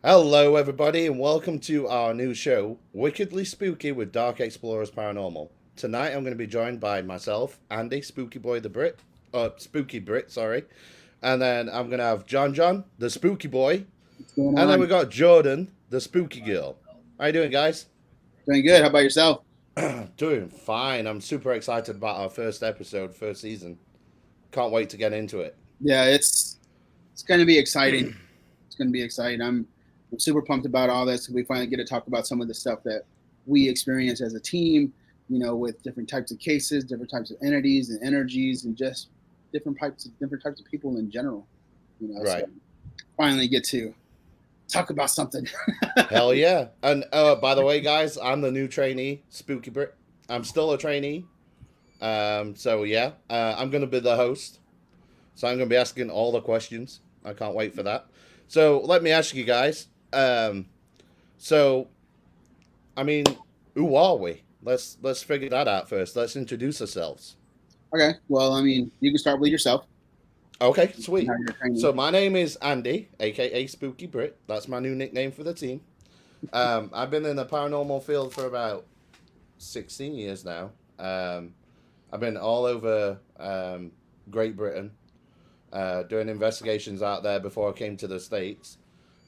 Hello, everybody, and welcome to our new show, Wickedly Spooky with Dark Explorers Paranormal. Tonight, I'm going to be joined by myself, Andy, Spooky Boy the Brit, Spooky Brit, sorry, and then I'm going to have John, the Spooky Boy, What's going and then we on? got Jordyn, the Spooky Girl. How you doing, guys? Doing good. How about yourself? Doing fine. I'm super excited about our first episode, first season. Can't wait to get into it. Yeah, it's going to be exciting. It's going to be exciting. I'm super pumped about all this. We finally get to talk about some of the stuff that we experience as a team. With different types of cases, different types of entities and energies, and just different types of people in general. So Right. finally get to talk about something. Hell yeah. And by the way, guys, I'm the new trainee, Spooky Brit. I'm still a trainee. So yeah, I'm gonna be the host. So I'm gonna be asking all the questions. I can't wait for that. So let me ask you guys. So I mean, who are we? Let's figure that out first. Let's introduce ourselves. Okay. Well, I mean, you can start with yourself. Okay, How sweet. you're training. So my name is Andy, aka Spooky Brit. That's my new nickname for the team. I've been in the paranormal field for about 16 years now. I've been all over Great Britain doing investigations out there before I came to the States.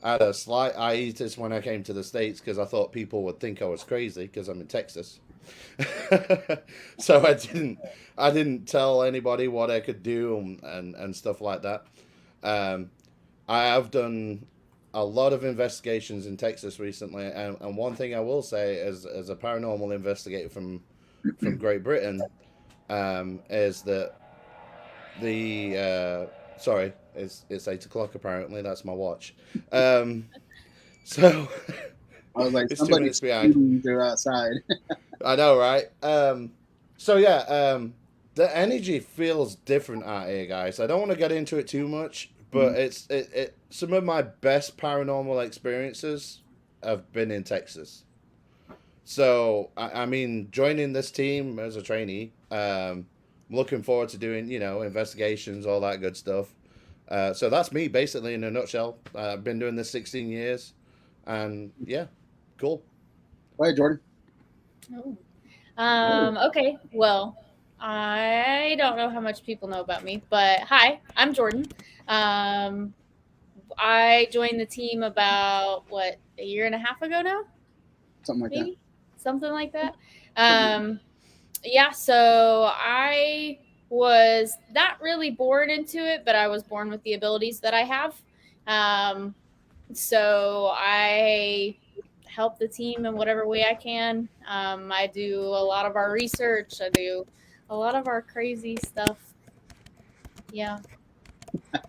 I had a slight hiatus when I came to the States because I thought people would think I was crazy because I'm in Texas. So I didn't tell anybody what I could do and stuff like that. Um, I have done a lot of investigations in Texas recently, and one thing I will say as a paranormal investigator from Great Britain is that sorry, it's 8 o'clock apparently. That's my watch. So I was like, it's 2 minutes somebody's behind. speeding through outside. I know, right? So yeah, the energy feels different out here, guys. I don't want to get into it too much, but it some of my best paranormal experiences have been in Texas. So I mean, joining this team as a trainee, I'm looking forward to doing investigations, all that good stuff. So that's me basically in a nutshell. I've been doing this 16 years, and yeah, cool. Go ahead, Jordan. Oh. Okay. Well, I don't know how much people know about me, but hi, I'm Jordan. Um, I joined the team about a year and a half ago now, Something like that. maybe something like that. Um, yeah. So I was not really born into it, but I was born with the abilities that I have. Um, so I help the team in whatever way I can. I do a lot of our research. I do a lot of our crazy stuff. Yeah, that's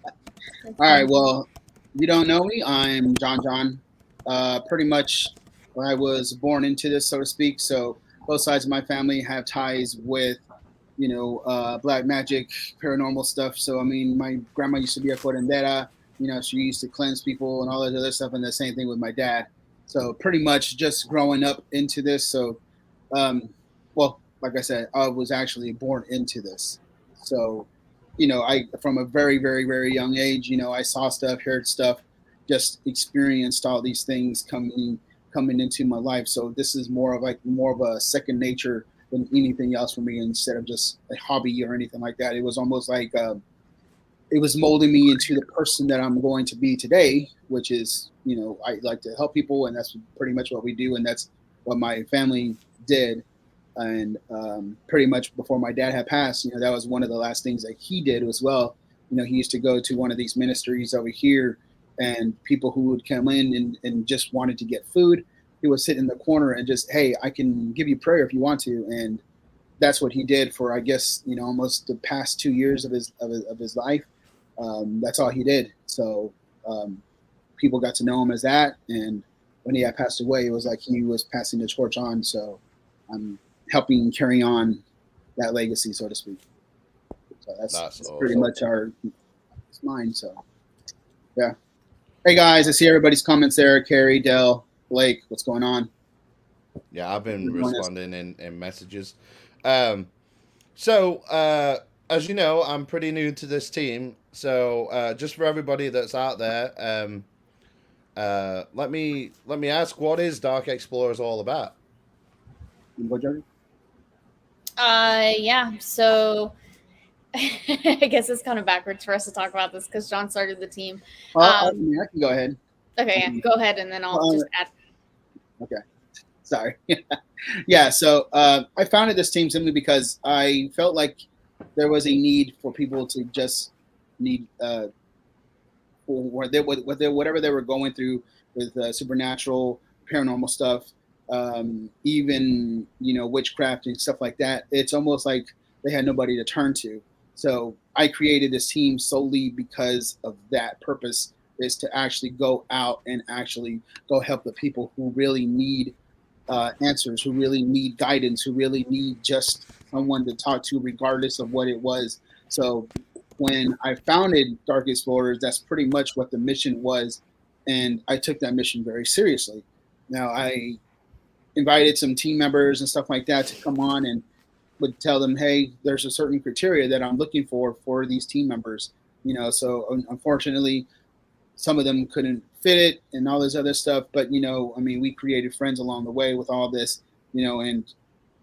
All right. me. Well, if you don't know me, I'm John. Pretty much, I was born into this, so to speak. So both sides of my family have ties with, black magic, paranormal stuff. So I mean, my grandma used to be a curandera. She used to cleanse people and all that other stuff, and the same thing with my dad. So pretty much just growing up into this. So, um, well, like I said, I was actually born into this. So I from a very, very, very young age, I saw stuff, heard stuff, just experienced all these things coming into my life. So this is more of a second nature than anything else for me, instead of just a hobby or anything like that. It was almost like it was molding me into the person that I'm going to be today, which is, I like to help people, and that's pretty much what we do, and that's what my family did. And pretty much before my dad had passed, that was one of the last things that he did as well. He used to go to one of these ministries over here, and people who would come in and just wanted to get food, he would sit in the corner and just, hey, I can give you prayer if you want to. And that's what he did for, I guess, almost the past 2 years of his life. That's all he did. So people got to know him as that. And when he had passed away, it was like he was passing the torch on. So I'm helping carry on that legacy, so to speak. So That's that's pretty awesome. much it's mine. So yeah. Hey guys, I see everybody's comments there. Carrie, Dell, Blake, what's going on? Yeah, I've been Everyone is responding in messages. Um, so, as you know, I'm pretty new to this team. So, just for everybody that's out there, let me ask, what is Dark Explorers all about? Yeah. So I guess it's kind of backwards for us to talk about this because John started the team. I can go ahead. Okay, yeah, go ahead, and then I'll just add. Okay, sorry. Yeah, so I founded this team simply because I felt like there was a need for people to just need whatever they were going through with supernatural, paranormal stuff, even witchcraft and stuff like that. It's almost like they had nobody to turn to. So I created this team solely because of that purpose, is to actually go out and actually go help the people who really need answers, who really need guidance, who really need just someone to talk to, regardless of what it was. So when I founded Dark Explorers, that's pretty much what the mission was, and I took that mission very seriously. Now I invited some team members and stuff like that to come on, and would tell them, hey, there's a certain criteria that I'm looking for these team members. So unfortunately, some of them couldn't fit it and all this other stuff. But, we created friends along the way with all this, and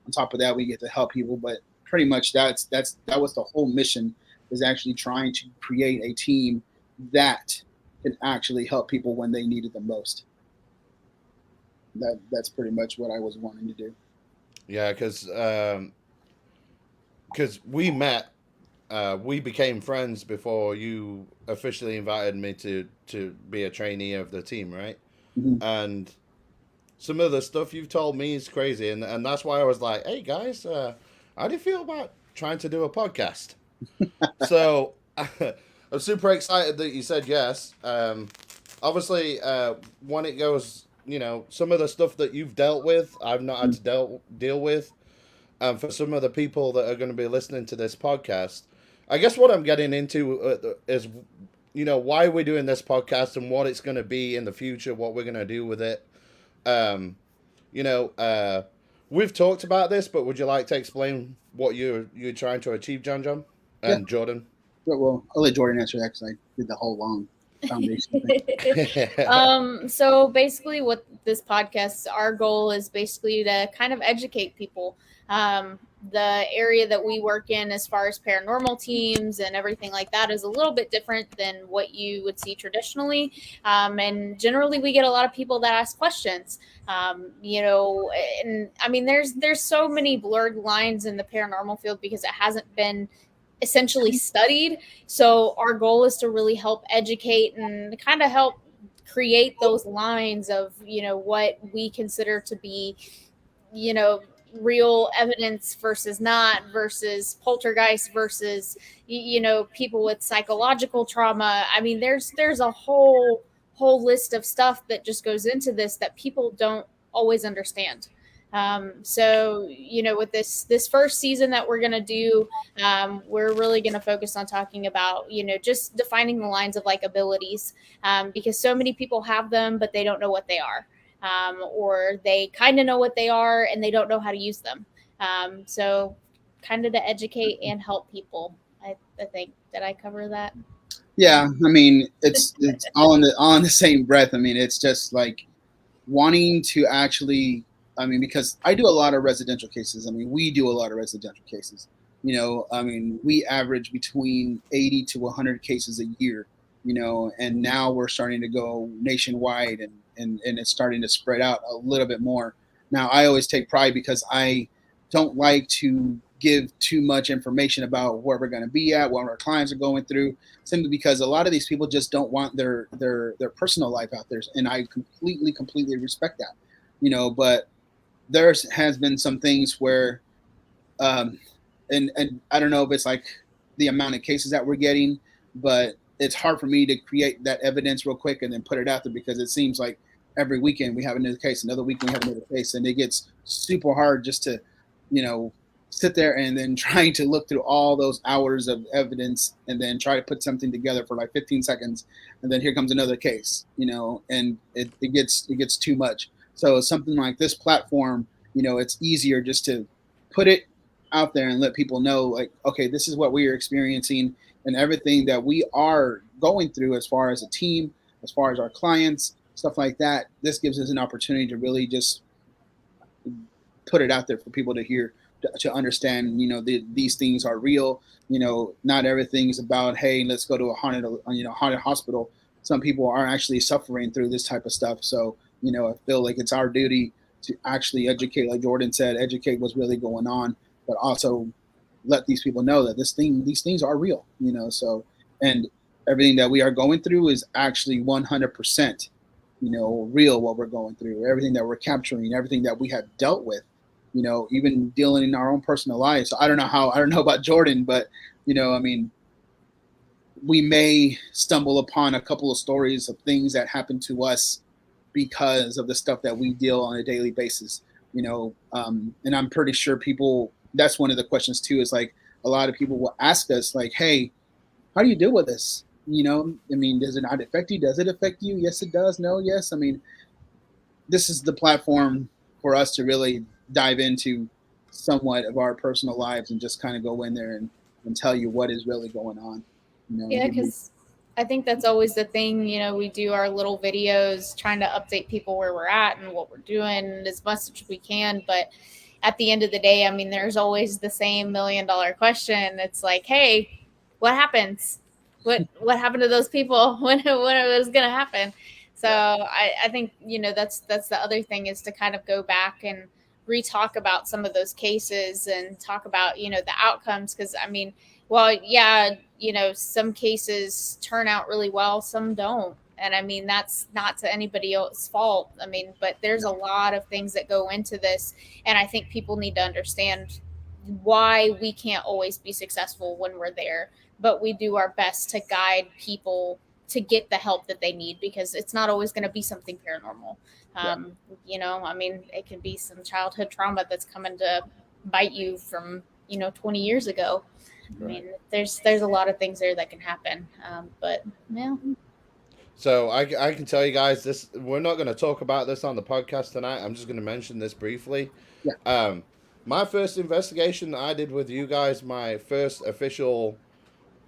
on top of that, we get to help people. But pretty much that was the whole mission, is actually trying to create a team that can actually help people when they needed the most. That's pretty much what I was wanting to do. Yeah, because we met, we became friends before you officially invited me to be a trainee of the team, right? Mm-hmm. And some of the stuff you've told me is crazy, and that's why I was like, hey guys, how do you feel about trying to do a podcast? So I'm super excited that you said yes. Obviously, when it goes, some of the stuff that you've dealt with, I've not had to deal with. For some of the people that are going to be listening to this podcast, I guess what I'm getting into is, why we're doing this podcast and what it's going to be in the future, what we're going to do with it. We've talked about this, but would you like to explain what you're trying to achieve, John and Jordyn? Well, I'll let Jordyn answer that because I did the whole long foundation thing. So basically what this podcast, our goal is basically to kind of educate people. The area that we work in as far as paranormal teams and everything like that is a little bit different than what you would see traditionally. And generally we get a lot of people that ask questions, and I mean, there's so many blurred lines in the paranormal field because it hasn't been essentially studied. So our goal is to really help educate and kind of help create those lines of, what we consider to be, real evidence versus not, versus poltergeist versus, people with psychological trauma. I mean, there's a whole list of stuff that just goes into this that people don't always understand. So, with this first season that we're going to do, we're really going to focus on talking about, just defining the lines of like abilities, because so many people have them, but they don't know what they are, or they kind of know what they are and they don't know how to use them. So kind of to educate and help people. I think, did I cover that? Yeah. I mean, it's all in the same breath. I mean, it's just like wanting to actually, because I do a lot of residential cases. We do a lot of residential cases. We average between 80 to 100 cases a year, and now we're starting to go nationwide and it's starting to spread out a little bit more. Now, I always take pride because I don't like to give too much information about where we're going to be at, what our clients are going through, simply because a lot of these people just don't want their personal life out there. And I completely respect that, but there has been some things where, and I don't know if it's like the amount of cases that we're getting, but it's hard for me to create that evidence real quick and then put it out there, because it seems like every weekend we have another case, another week we have another case, and it gets super hard just to, sit there and then trying to look through all those hours of evidence and then try to put something together for like 15 seconds. And then here comes another case, and it gets too much. So something like this platform, it's easier just to put it out there and let people know, like, okay, this is what we are experiencing and everything that we are going through as far as a team, as far as our clients, stuff like that, this gives us an opportunity to really just put it out there for people to hear, to understand, these things are real. Not everything is about, hey, let's go to a haunted hospital. Some people are actually suffering through this type of stuff. So, I feel like it's our duty to actually educate, like Jordyn said, educate what's really going on, but also let these people know that these things are real, so, and everything that we are going through is actually 100%, real, what we're going through, everything that we're capturing, everything that we have dealt with, even dealing in our own personal lives. So I don't know about Jordyn, but, I mean, we may stumble upon a couple of stories of things that happen to us because of the stuff that we deal on a daily basis, and I'm pretty sure people, that's one of the questions too, is like, a lot of people will ask us like, hey, how do you deal with this? I mean, does it not affect you? Does it affect you? Yes, it does. No, yes. I mean, this is the platform for us to really dive into somewhat of our personal lives and just kind of go in there and tell you what is really going on. Yeah, because I think that's always the thing. We do our little videos trying to update people where we're at and what we're doing as much as we can. But at the end of the day, I mean, there's always the same $1 million question. It's like, hey, what happens? What happened to those people when it was going to happen? So I think, that's the other thing, is to kind of go back and re-talk about some of those cases and talk about, the outcomes. Because, I mean, well, yeah, some cases turn out really well, some don't. And I mean, that's not to anybody else's fault. I mean, but there's a lot of things that go into this. And I think people need to understand why we can't always be successful when we're there, but we do our best to guide people to get the help that they need, because it's not always going to be something paranormal. I mean, it can be some childhood trauma that's coming to bite you from, 20 years ago. Right. I mean, there's a lot of things there that can happen. But yeah. So I can tell you guys this. We're not going to talk about this on the podcast tonight. I'm just going to mention this briefly. Yeah. My first investigation I did with you guys, my first official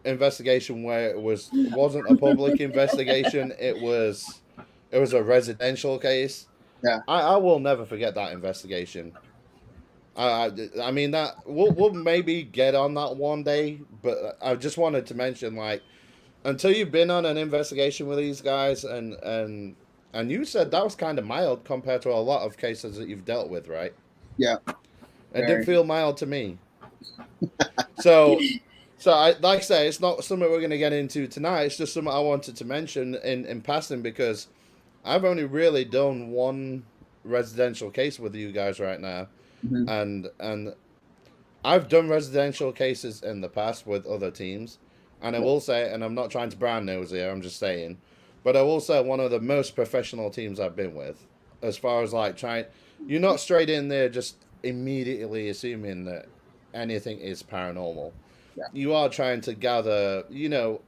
investigation where it wasn't a public investigation. It was a residential case. Yeah. I will never forget that investigation. I mean, that we'll maybe get on that one day, but I just wanted to mention, like, until you've been on an investigation with these guys, and you said that was kind of mild compared to a lot of cases that you've dealt with, right? Yeah. It did feel mild to me. So like I say, it's not something we're going to get into tonight. It's just something I wanted to mention in passing, because I've only really done one residential case with you guys right now. Mm-hmm. And I've done residential cases in the past with other teams, and I will say, and I'm not trying to brown nose here, I'm just saying, but I will say one of the most professional teams I've been with, as far as like you're not straight in there just immediately assuming that anything is paranormal. Yeah. You are trying to gather,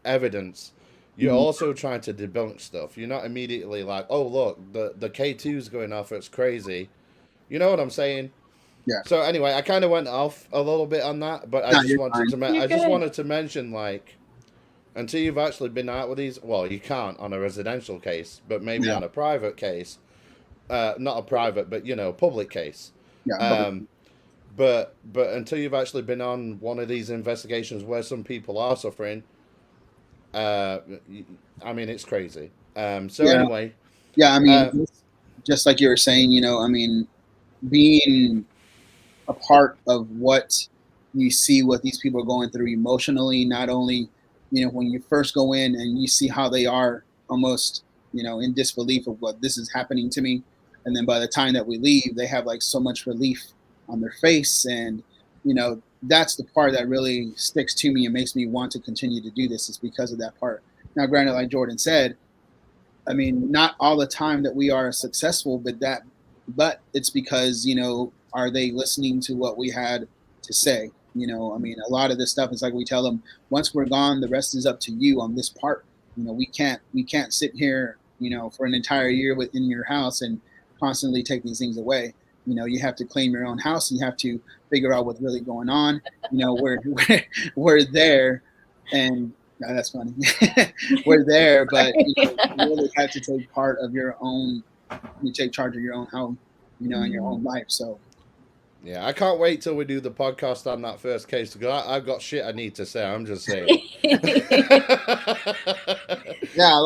evidence. You're also trying to debunk stuff. You're not immediately like, oh, look, the K2's going off, it's crazy. You know what I'm saying? Yeah. So anyway, I kind of went off a little bit on that, but I just wanted to mention, like, until you've actually been out with these, well, you can't on a residential case, but maybe on a private case, not a private, but public case. Yeah. But until you've actually been on one of these investigations where some people are suffering, I mean, it's crazy. Anyway. Yeah, I mean, just like you were saying, I mean, being a part of what you see, what these people are going through emotionally, not only, when you first go in and you see how they are almost, in disbelief of what this is happening to me. And then by the time that we leave, they have like so much relief on their face. And, that's the part that really sticks to me and makes me want to continue to do this, is because of that part. Now, granted, like Jordyn said, I mean, not all the time that we are successful, but it's because, are they listening to what we had to say? I mean, a lot of this stuff is like, we tell them, once we're gone, the rest is up to you on this part. We can't sit here, for an entire year within your house and constantly take these things away. You have to claim your own house. You have to figure out what's really going on. We're there, and No, that's funny. We're there, but you really have to take part of your own. You take charge of your own home, in your own life. So. Yeah, I can't wait till we do the podcast on that first case because I've got shit I need to say. I'm just saying. Yeah, a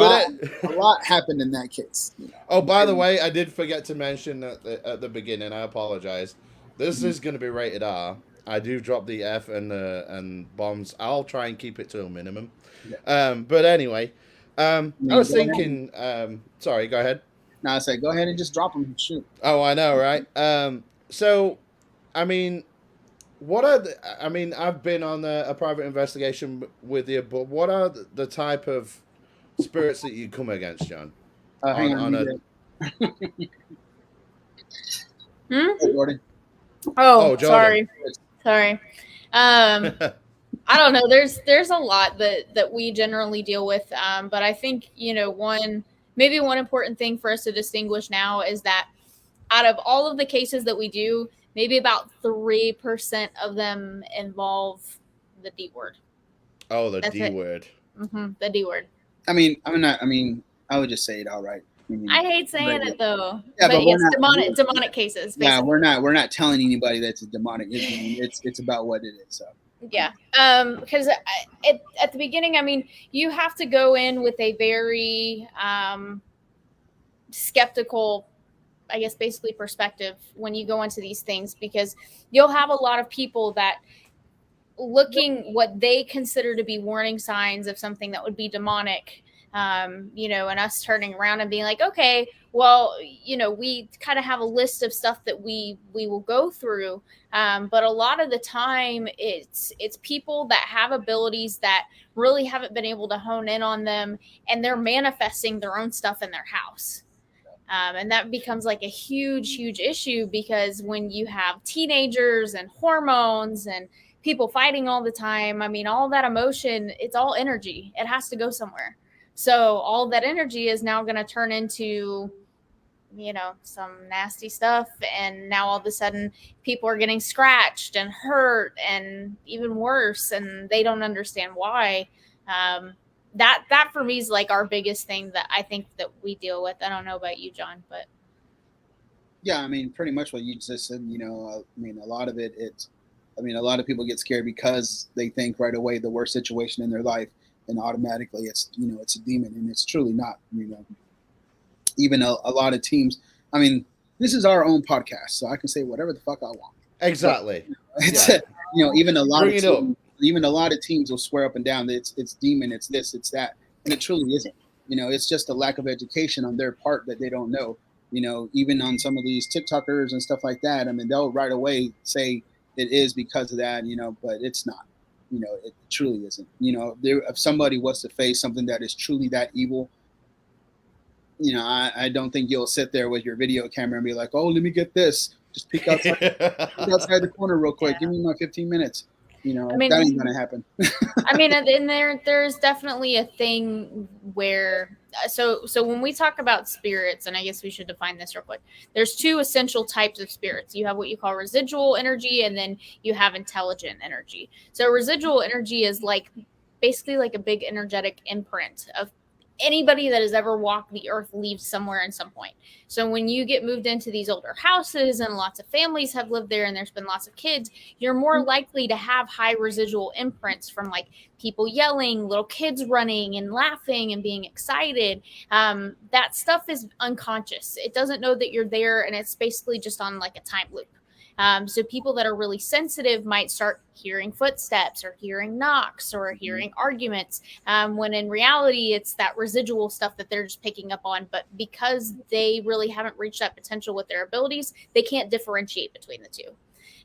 lot happened in that case. Oh, by the way, I did forget to mention at the beginning. I apologize. This is going to be rated R. I do drop the F and bombs. I'll try and keep it to a minimum. Yeah. But anyway, I was thinking. Sorry, go ahead. No, I said go ahead and just drop them. Shoot. Oh, I know, right? So. I mean, I've been on a private investigation with you, but what are the type of spirits that you come against, John? Hang on. Jordyn. Oh, Jordyn. Sorry. I don't know. There's a lot that we generally deal with, but I think one important thing for us to distinguish now is that out of all of the cases that we do, maybe about 3% of them involve the D word. Oh, the D word. Mm-hmm, the D word. I would just say it outright. I hate saying it though. Yeah, but it's demonic cases. Basically. Yeah, we're not telling anybody that's a demonic. It's about what it is. So. Yeah, because at the beginning, you have to go in with a very skeptical, I guess, basically perspective when you go into these things, because you'll have a lot of people that looking what they consider to be warning signs of something that would be demonic, and us turning around and being like, okay, well, we kind of have a list of stuff that we will go through. But a lot of the time it's people that have abilities that really haven't been able to hone in on them, and they're manifesting their own stuff in their house. And that becomes like a huge, huge issue, because when you have teenagers and hormones and people fighting all the time, all that emotion, it's all energy. It has to go somewhere. So all that energy is now going to turn into, some nasty stuff. And now all of a sudden people are getting scratched and hurt and even worse, and they don't understand why. That for me is like our biggest thing that I think that we deal with. I don't know about you, John, but. Yeah, pretty much what you just said, a lot of it, a lot of people get scared because they think right away the worst situation in their life, and automatically it's a demon, and it's truly not. Even a lot of teams. This is our own podcast, so I can say whatever the fuck I want. Exactly. But, it's even a lot of teams will swear up and down that it's demon, it's this, it's that, and it truly isn't. It's just a lack of education on their part that they don't know. Even on some of these TikTokers and stuff like that, they'll right away say it is because of that, but it's not. It truly isn't. If somebody was to face something that is truly that evil, I don't think you'll sit there with your video camera and be like, oh, let me get this. Just peek outside, the corner real quick. Yeah. Give me my 15 minutes. That ain't gonna happen. And there's definitely a thing where so when we talk about spirits, and I guess we should define this real quick. There's two essential types of spirits. You have what you call residual energy, and then you have intelligent energy. So residual energy is basically like a big energetic imprint of anybody that has ever walked the earth leaves somewhere in some point. So when you get moved into these older houses and lots of families have lived there and there's been lots of kids, you're more likely to have high residual imprints from people yelling, little kids running and laughing and being excited. That stuff is unconscious. It doesn't know that you're there, and it's basically just on a time loop. So people that are really sensitive might start hearing footsteps or hearing knocks or hearing arguments, when in reality, it's that residual stuff that they're just picking up on. But because they really haven't reached that potential with their abilities, they can't differentiate between the two.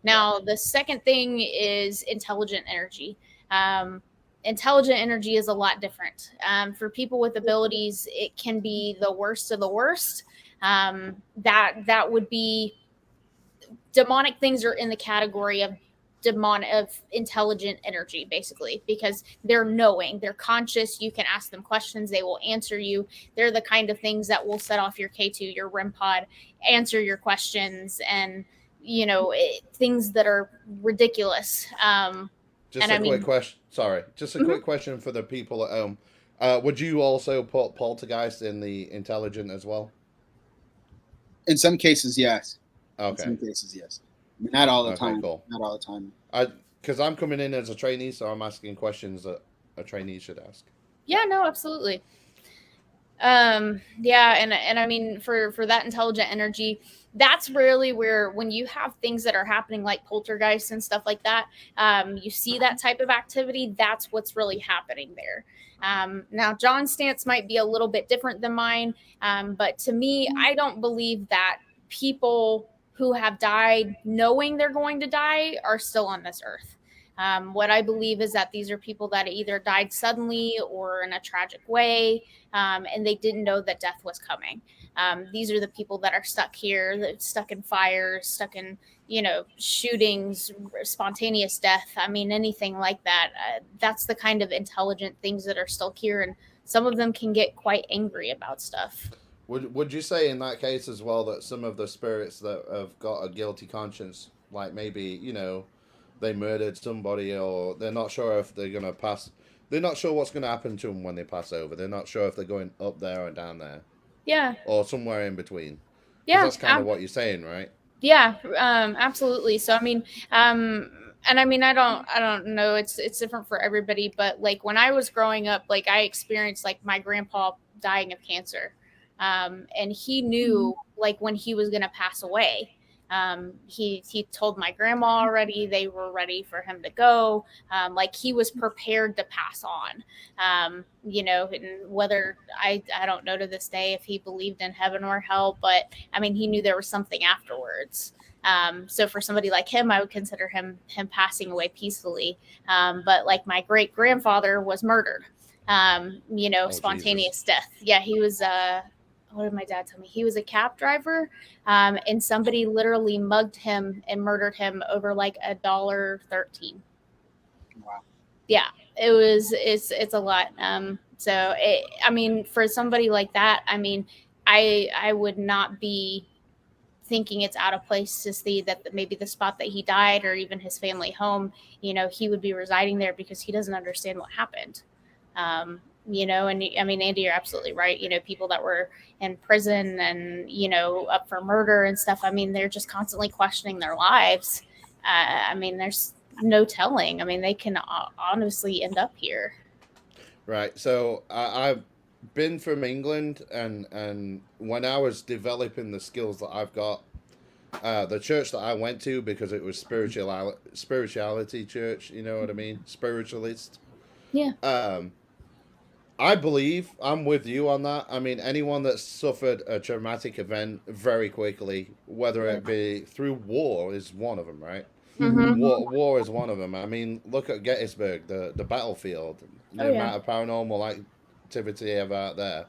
Now, the second thing is intelligent energy. Intelligent energy is a lot different. For people with abilities, it can be the worst of the worst. That would be demonic things are in the category of intelligent energy, basically, because they're knowing, they're conscious. You can ask them questions, they will answer you. They're the kind of things that will set off your K2, your REM pod, answer your questions, and things that are ridiculous. Just And a I quick mean, question. Sorry, just a quick question for the people at home. Would you also put poltergeist in the intelligent as well? In some cases, yes. In Okay. some cases, yes. Not all the Okay. time. Cool. Not all the time. Because I'm coming in as a trainee, so I'm asking questions that a trainee should ask. yeah, no, absolutely. Yeah, and I mean for that intelligent energy, that's really where when you have things that are happening like poltergeists and stuff like that, you see that type of activity, that's what's really happening there. Now John's stance might be a little bit different than mine, but to me, I don't believe that people who have died knowing they're going to die are still on this earth. What I believe is that these are people that either died suddenly or in a tragic way, and they didn't know that death was coming. These are the people that are stuck here, stuck in fires, stuck in, shootings, spontaneous death. I mean, anything like that. That's the kind of intelligent things that are still here, and some of them can get quite angry about stuff. Would you say in that case as well that some of the spirits that have got a guilty conscience, like maybe they murdered somebody, or they're not sure if they're gonna pass, they're not sure what's gonna happen to them when they pass over. They're not sure if they're going up there or down there, Yeah. or somewhere in between. Because Yeah. that's kind of what you're saying, right? Yeah. Absolutely. So I mean, and I mean, I don't know. It's different for everybody, but like when I was growing up, like I experienced like my grandpa dying of cancer, and he knew like when he was gonna pass away. He told my grandma already. They were ready for him to go. Like he was prepared to pass on. And whether I don't know to this day if he believed in heaven or hell, but I mean he knew there was something afterwards. So for somebody like him, I would consider him passing away peacefully. But like my great grandfather was murdered. Spontaneous Jesus. death. Yeah, he was what did my dad tell me? He was a cab driver, and somebody literally mugged him and murdered him over like $1.13. Wow. Yeah, it's a lot. I mean, for somebody like that, I mean, I would not be thinking it's out of place to see that maybe the spot that he died or even his family home, he would be residing there because he doesn't understand what happened. And I mean, Andy, you're absolutely right. People that were in prison and, up for murder and stuff. I mean, they're just constantly questioning their lives. I mean, there's no telling. I mean, they can honestly end up here. Right. So I've been from England, and when I was developing the skills that I've got, the church that I went to, because it was spirituality church, you know what I mean, spiritualist. Yeah. I believe I'm with you on that. I mean, anyone that's suffered a traumatic event very quickly, whether it be through war, is one of them, right? Mm-hmm. War is one of them. I mean, look at Gettysburg, the battlefield, the amount of paranormal activity out there.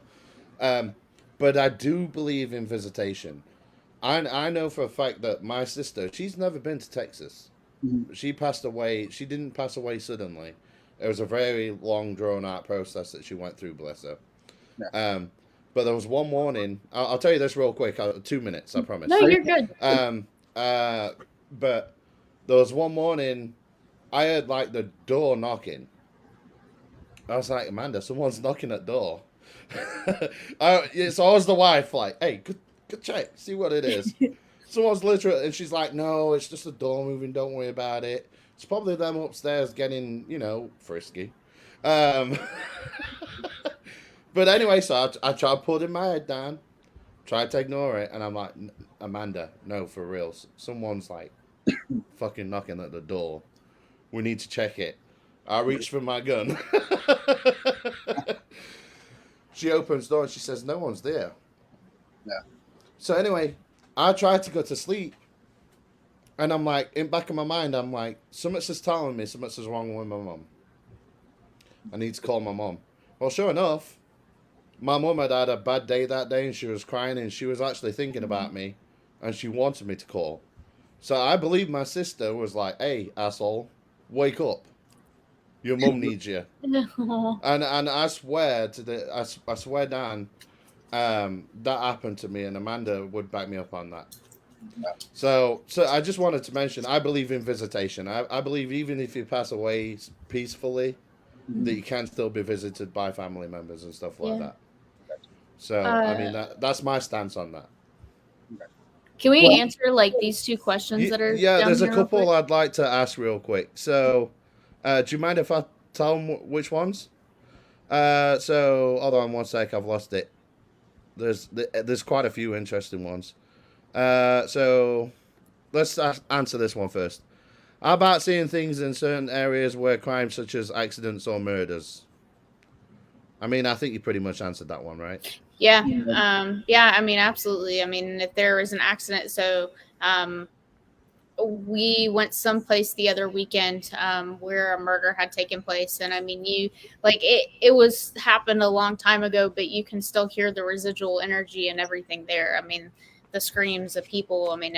But I do believe in visitation. I know for a fact that my sister, she's never been to Texas. Mhm. She passed away. She didn't pass away suddenly. It was a very long, drawn out process that she went through, bless her. Yeah. But there was one morning. I'll tell you this real quick. 2 minutes, I promise. No, you're good. But there was one morning I heard like the door knocking. I was like, Amanda, someone's knocking at the door. So I was the wife, like, hey, good check, see what it is. Someone's literally, and she's like, no, it's just a door moving, don't worry about it. It's probably them upstairs getting, frisky. But anyway, so I tried putting my head down, tried to ignore it, and I'm like, Amanda, no, for real. Someone's like fucking knocking at the door. We need to check it. I reach for my gun. She opens the door and she says, no one's there. Yeah. So anyway, I tried to go to sleep. And I'm like, in back of my mind, I'm like, something's just telling me something's wrong with my mum. I need to call my mum. Well, sure enough, my mum had a bad day that day and she was crying and she was actually thinking about me and she wanted me to call. So I believe my sister was like, hey, asshole, wake up. Your mum needs you. And I swear I swear down, that happened to me, and Amanda would back me up on that. So I just wanted to mention, I believe in visitation. I believe even if you pass away peacefully, that you can still be visited by family members and stuff like Yeah. that. So I mean that's my stance on that. Can we Well, answer like these two questions that are Yeah, down there's a here real couple quick? I'd like to ask real quick. So, do you mind if I tell them which ones? So hold on one sec, I've lost it. There's quite a few interesting ones. So let's answer this one first. How about seeing things in certain areas where crimes such as accidents or murders? I mean, I think you pretty much answered that one, right? Yeah. Yeah, I mean, absolutely. I mean, if there was an accident, so we went someplace the other weekend where a murder had taken place, and I mean, you like it was happened a long time ago, but you can still hear the residual energy and everything there. I mean, the screams of people. I mean,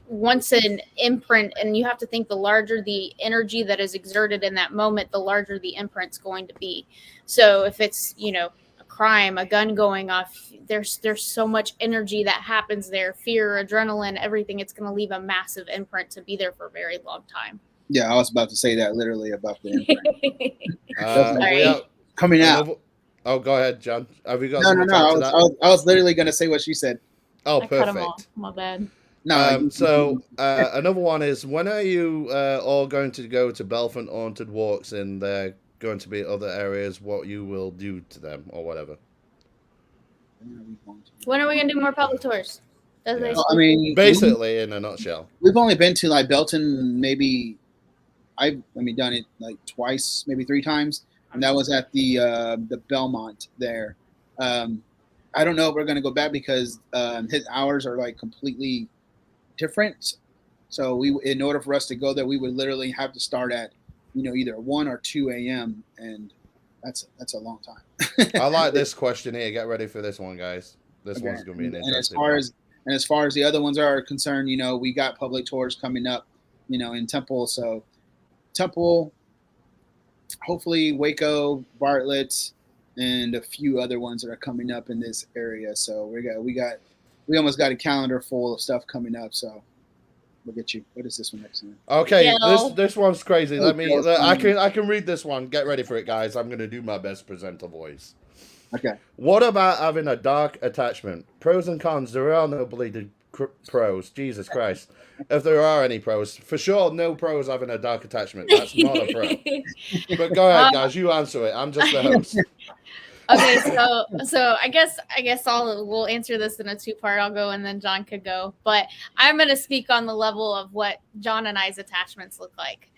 once an imprint, and you have to think the larger the energy that is exerted in that moment, the larger the imprint's going to be. So if it's a crime, a gun going off, there's so much energy that happens there, fear, adrenaline, everything. It's going to leave a massive imprint to be there for a very long time. yeah, I was about to say that literally about the imprint. We have Coming out. another. Oh, go ahead, John. Have you got No, something to I add to was, that? I was literally gonna say what she said. Oh, I cut 'em off. perfect. My bad. No, So another one is, when are you all going to go to Belfont Haunted Walks, and there going to be other areas, what you will do to them or whatever? When are we going to do more public tours? That's Yeah. I mean, Basically, in a nutshell. we've only been to like Belton, maybe I've done it like twice, maybe 3 times, and that was at the Belmont there. I don't know if we're gonna go back because his hours are like completely different. So in order for us to go there, we would literally have to start at either 1 or 2 a.m. and that's a long time. I like this question here. Get ready for this one, guys. This Okay. one's going to be an And interesting one. as far as the other ones are concerned, we got public tours coming up, in Temple. So Temple, hopefully Waco, Bartlett, and a few other ones that are coming up in this area. So we almost got a calendar full of stuff coming up. So look at you. What is this one next time? Okay, Gil. this one's crazy. Oh, Gil's I coming. can read this one. Get ready for it, guys. I'm going to do my best presenter voice. Okay. What about having a dark attachment? Pros and cons. There are no bleeding pros. Jesus Christ. If there are any pros, for sure, no pros having a dark attachment. That's not a pro. But go ahead, guys. You answer it. I'm just the host. Okay, so I guess we'll answer this in a 2-part. I'll go and then John could go. But I'm going to speak on the level of what John and I's attachments look like.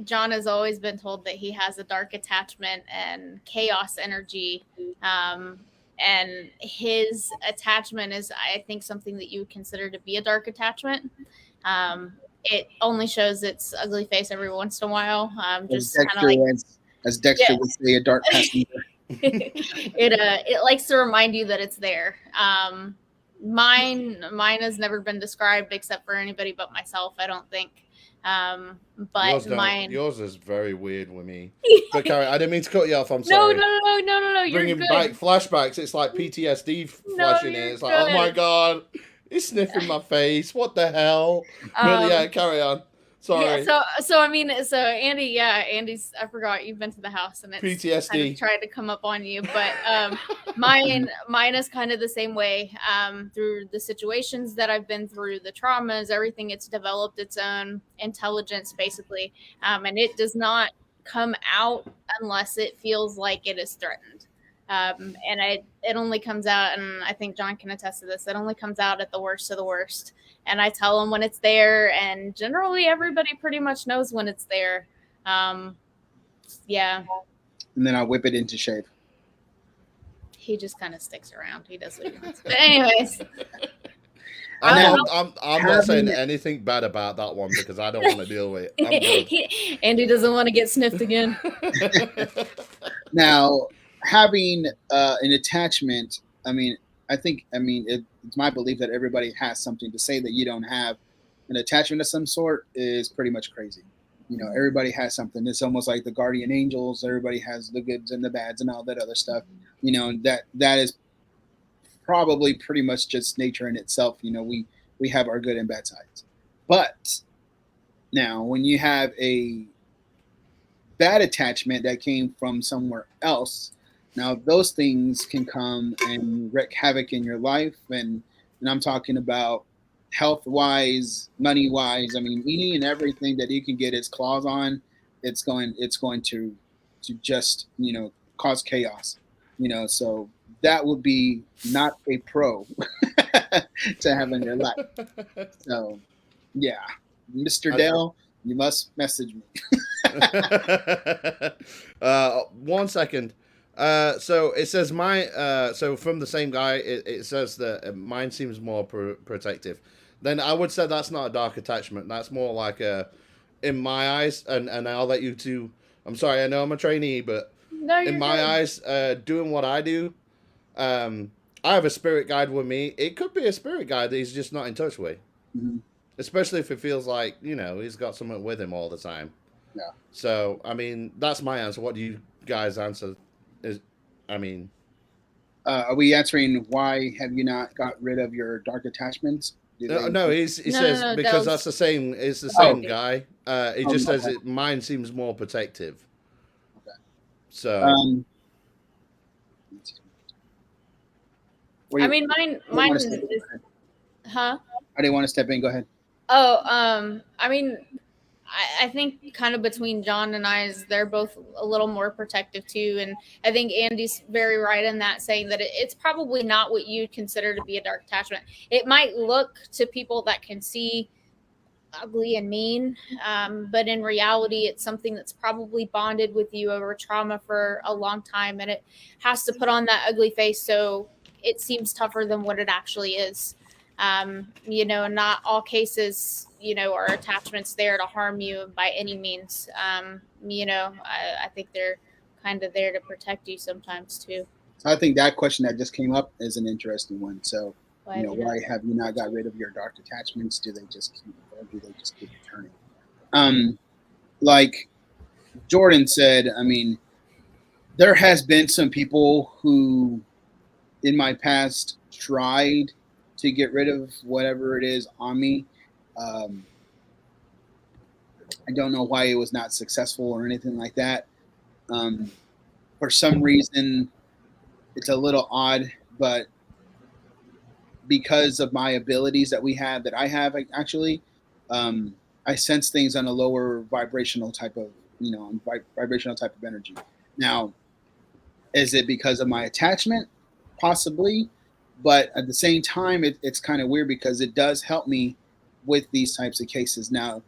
John has always been told that he has a dark attachment and chaos energy. And his attachment is, I think, something that you would consider to be a dark attachment. It only shows its ugly face every once in a while. Just kind of like, as Dexter would say, a dark passenger. it likes to remind you that it's there. Mine has never been described except for anybody but myself, I don't think. But yours is very weird with me. But Carrie, I didn't mean to cut you off. I'm sorry. No. You're Bringing good. back flashbacks. It's like PTSD flashing in. It's like, oh my god, he's sniffing my face. What the hell? But yeah, carry on. Sorry. Yeah, so I mean, so Andy, Andy's. I forgot you've been to the house and it's PTSD kind of tried to come up on you, but mine is kind of the same way. Through the situations that I've been through, the traumas, everything, it's developed its own intelligence basically, and it does not come out unless it feels like it is threatened. And it only comes out, and I think John can attest to this, it only comes out at the worst of the worst. And I tell them when it's there, and generally everybody pretty much knows when it's there. Yeah. And then I whip it into shape. He just kind of sticks around. He does what he wants. But anyways. I'm not saying anything bad about that one because I don't want to deal with it. Andy doesn't want to get sniffed again. Now, having an attachment, it's my belief that everybody has something to say that you don't have. An attachment of some sort is pretty much crazy. Everybody has something. It's almost like the guardian angels. Everybody has the goods and the bads and all that other stuff. That is probably pretty much just nature in itself. We have our good and bad sides. But now, when you have a bad attachment that came from somewhere else, now those things can come and wreak havoc in your life, and I'm talking about health wise, money wise. I mean, any and everything that you can get its claws on, it's going to just cause chaos. So that would be not a pro to have in your life. So yeah, Mr. Dale, you must message me. 1 second. So it says so from the same guy, it says that mine seems more protective. Then I would say that's not a dark attachment. That's more like in my eyes, and I'll let you two. I'm sorry, I know I'm a trainee, but No, in my eyes, doing what I do, I have a spirit guide with me. It could be a spirit guide that he's just not in touch with. Mm-hmm. Especially if it feels like, he's got someone with him all the time. Yeah. So, I mean, that's my answer. What do you guys answer? Are we answering why have you not got rid of your dark attachments? No, he says no, because that was... that's the same. It's the same okay. guy. He just says mine seems more protective. Okay. So. I mean, mine is, huh? I didn't want to step in. Go ahead. Oh, I mean, I think kind of between John and I is they're both a little more protective too, and I think Andy's very right in that, saying that it's probably not what you'd consider to be a dark attachment. It might look to people that can see ugly and mean, but in reality, it's something that's probably bonded with you over trauma for a long time, and it has to put on that ugly face so it seems tougher than what it actually is. Not all cases, are attachments there to harm you by any means. I think they're kind of there to protect you sometimes too. So I think that question that just came up is an interesting one. So, why have you not got rid of your dark attachments? Do they just keep returning? Like Jordyn said, I mean, there has been some people who in my past tried to get rid of whatever it is on me. I don't know why it was not successful or anything like that. For some reason, it's a little odd, but because of my abilities that I have actually, I sense things on a lower vibrational type of, vibrational type of energy. Now, is it because of my attachment? Possibly. But at the same time, it's kind of weird because it does help me with these types of cases. Now,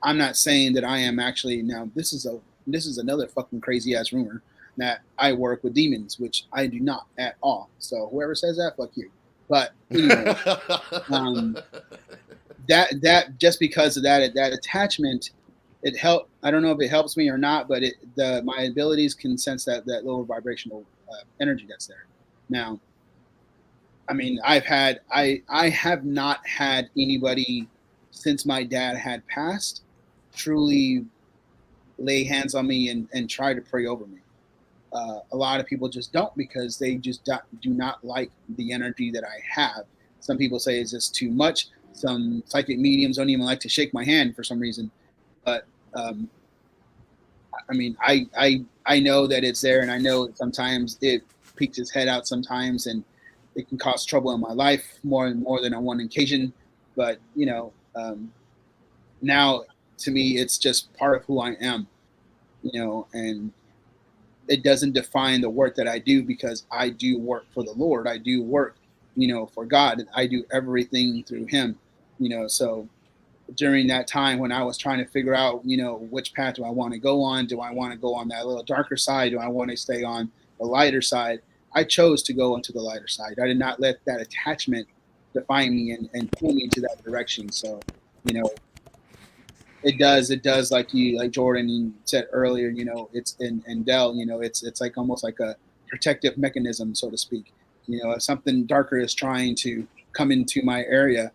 I'm not saying that I am actually this is another fucking crazy ass rumor that I work with demons, which I do not at all. So whoever says that, fuck you. But anyway, that just because of that attachment, it helped. I don't know if it helps me or not, but my abilities can sense that lower vibrational energy that's there. Now, I mean, I have not had anybody since my dad had passed truly lay hands on me and try to pray over me. A lot of people just don't because they just do not like the energy that I have. Some people say it's just too much. Some psychic mediums don't even like to shake my hand for some reason. But I mean, I know that it's there, and I know that sometimes it peeks its head out sometimes, and it can cause trouble in my life more than on one occasion. But now to me, it's just part of who I am, and it doesn't define the work that I do because I do work for the Lord. I do work, for God. I do everything through Him, So during that time when I was trying to figure out, which path do I want to go on? Do I want to go on that little darker side? Do I want to stay on the lighter side? I chose to go into the lighter side. I did not let that attachment define me and pull me into that direction. So, it does like Jordyn said earlier, it's in Dell, it's like almost like a protective mechanism, so to speak. If something darker is trying to come into my area,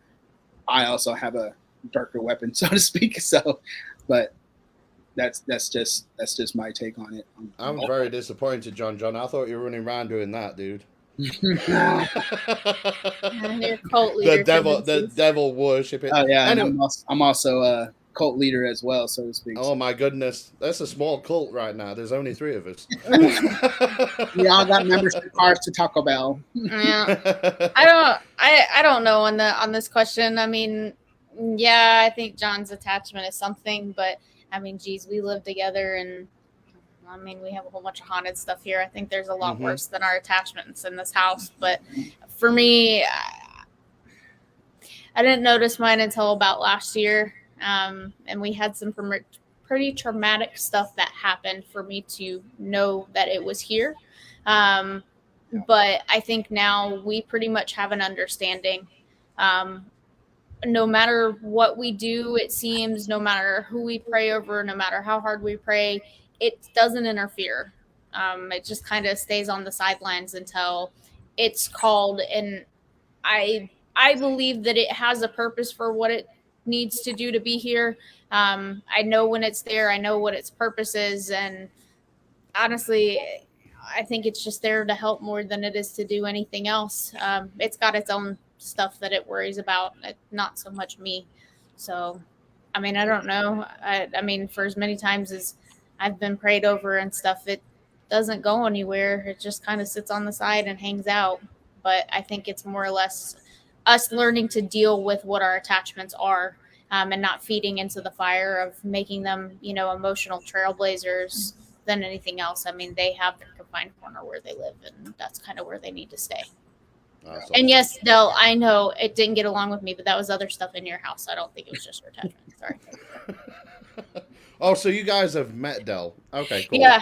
I also have a darker weapon, so to speak. So, but that's just my take on it. I'm very disappointed, John. I thought you were running around doing that, dude. And your cult leader the tendencies. devil worshiping. Oh yeah, and Anyway, I'm also a cult leader as well, so to speak. oh my goodness, that's a small cult right now. There's only 3 of us. We all got membership cards to Taco Bell. Yeah. I don't know on this question. I mean, yeah, I think John's attachment is something, but I mean, geez, we live together, and I mean, we have a whole bunch of haunted stuff here. I think there's a lot worse than our attachments in this house. But for me, I didn't notice mine until about last year, and we had some pretty traumatic stuff that happened for me to know that it was here. But I think now we pretty much have an understanding. No matter what we do, it seems, no matter who we pray over, no matter how hard we pray, it doesn't interfere. It just kind of stays on the sidelines until it's called. And I believe that it has a purpose for what it needs to do to be here. I know when it's there, I know what its purpose is, and honestly, I think it's just there to help more than it is to do anything else. It's got its own stuff that it worries about, not so much me. So, I mean, I don't know. I mean, for as many times as I've been prayed over and stuff, it doesn't go anywhere. It just kind of sits on the side and hangs out. But I think it's more or less us learning to deal with what our attachments are, and not feeding into the fire of making them, emotional trailblazers than anything else. I mean, they have their confined corner where they live, and that's kind of where they need to stay. Awesome. And yes, Del, I know it didn't get along with me, but that was other stuff in your house. I don't think it was just your attachment. Sorry. Oh, so you guys have met Del? Okay, cool. Yeah.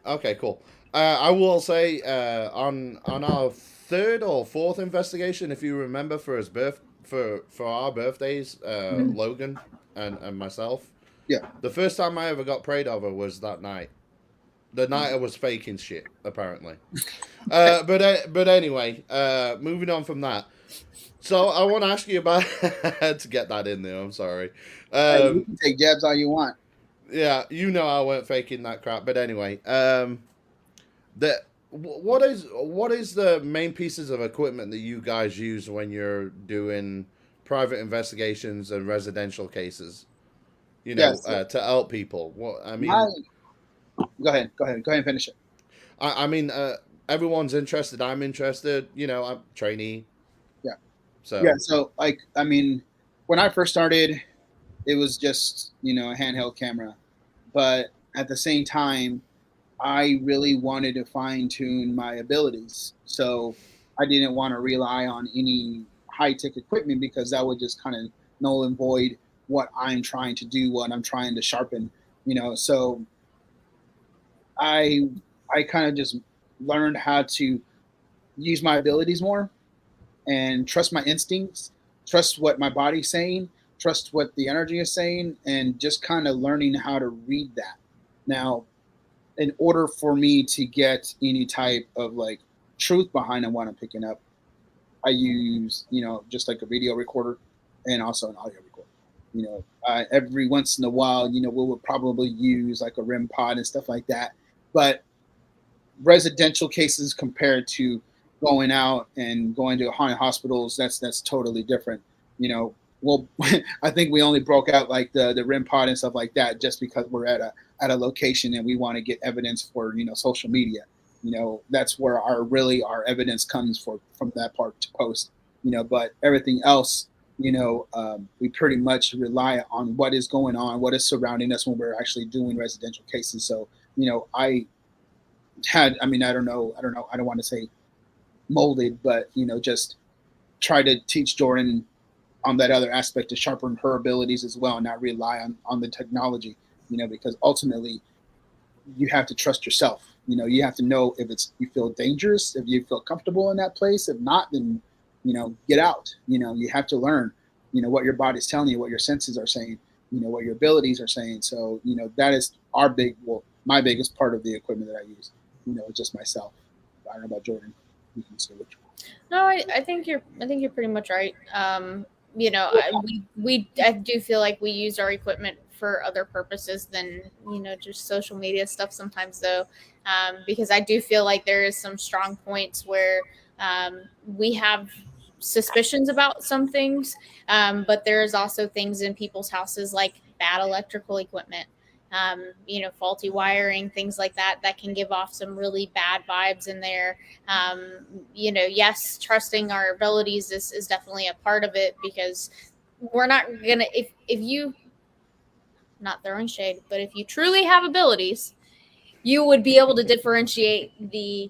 Okay, cool. I will say on our 3rd or 4th investigation, if you remember, for our birthdays, Logan and myself. Yeah. The first time I ever got prayed over was that night. The night I was faking shit, apparently. But anyway, moving on from that. So I want to ask you about to get that in there. I'm sorry. You can take jabs all you want. Yeah, I weren't faking that crap. But anyway, what is the main pieces of equipment that you guys use when you're doing private investigations and residential cases? To help people. What I mean. Go ahead and finish it. I mean, everyone's interested. I'm interested. I'm trainee. Yeah. So I mean, when I first started, it was just a handheld camera, but at the same time, I really wanted to fine tune my abilities. So I didn't want to rely on any high tech equipment because that would just kind of null and void what I'm trying to do, what I'm trying to sharpen. So I kind of just learned how to use my abilities more and trust my instincts, trust what my body's saying, trust what the energy is saying, and just kind of learning how to read that. Now, in order for me to get any type of truth behind what I'm picking up, I use, just like a video recorder and also an audio recorder. Every once in a while, we will probably use like a REM pod and stuff like that. But residential cases compared to going out and going to haunted hospitals, that's totally different. Well, I think we only broke out like the REM pod and stuff like that just because we're at a location and we want to get evidence for social media. That's where our evidence comes from that part to post. But everything else, we pretty much rely on what is going on, what is surrounding us when we're actually doing residential cases. So I don't want to say molded, but just try to teach Jordyn on that other aspect to sharpen her abilities as well and not rely on the technology, because ultimately you have to trust yourself. You have to know if you feel dangerous, if you feel comfortable in that place. If not, then get out. You have to learn what your body's telling you, what your senses are saying, what your abilities are saying. So that is my biggest part of the equipment that I use. Just myself. I don't know about Jordyn. You can say which one. No, I think you're pretty much right. I do feel like we use our equipment for other purposes than, just social media stuff sometimes, though, because I do feel like there is some strong points where we have suspicions about some things, but there is also things in people's houses like bad electrical equipment, faulty wiring, things like that, that can give off some really bad vibes in there. Yes, trusting our abilities is definitely a part of it, because we're not gonna, if you, not throwing shade, but if you truly have abilities, you would be able to differentiate the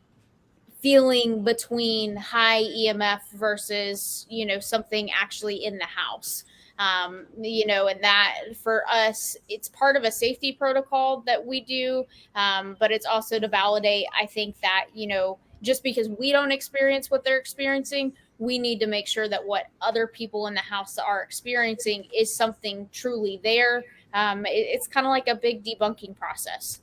feeling between high EMF versus, something actually in the house. And that for us, it's part of a safety protocol that we do. But it's also to validate, I think that, just because we don't experience what they're experiencing, we need to make sure that what other people in the house are experiencing is something truly there. It's kind of like a big debunking process.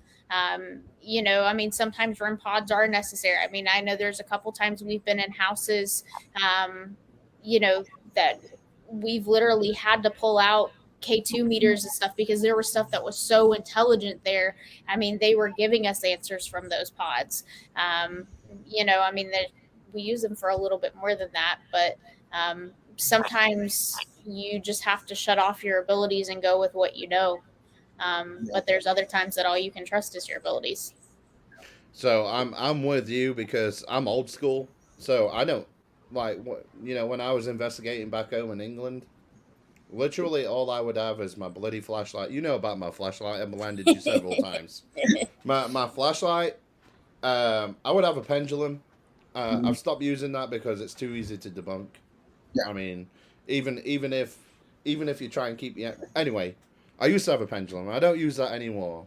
Sometimes REM pods are necessary. I know there's a couple times we've been in houses, that we've literally had to pull out K2 meters and stuff because there was stuff that was so intelligent there. They were giving us answers from those pods. We use them for a little bit more than that, but sometimes you just have to shut off your abilities and go with what you know. But there's other times that all you can trust is your abilities. So I'm with you because I'm old school. So I don't when I was investigating back home in England, literally all I would have is my bloody flashlight. You know about my flashlight. I've landed you several times. My flashlight. I would have a pendulum. I've stopped using that because it's too easy to debunk. Yeah. Even if you try and keep anyway. I used to have a pendulum. I don't use that anymore.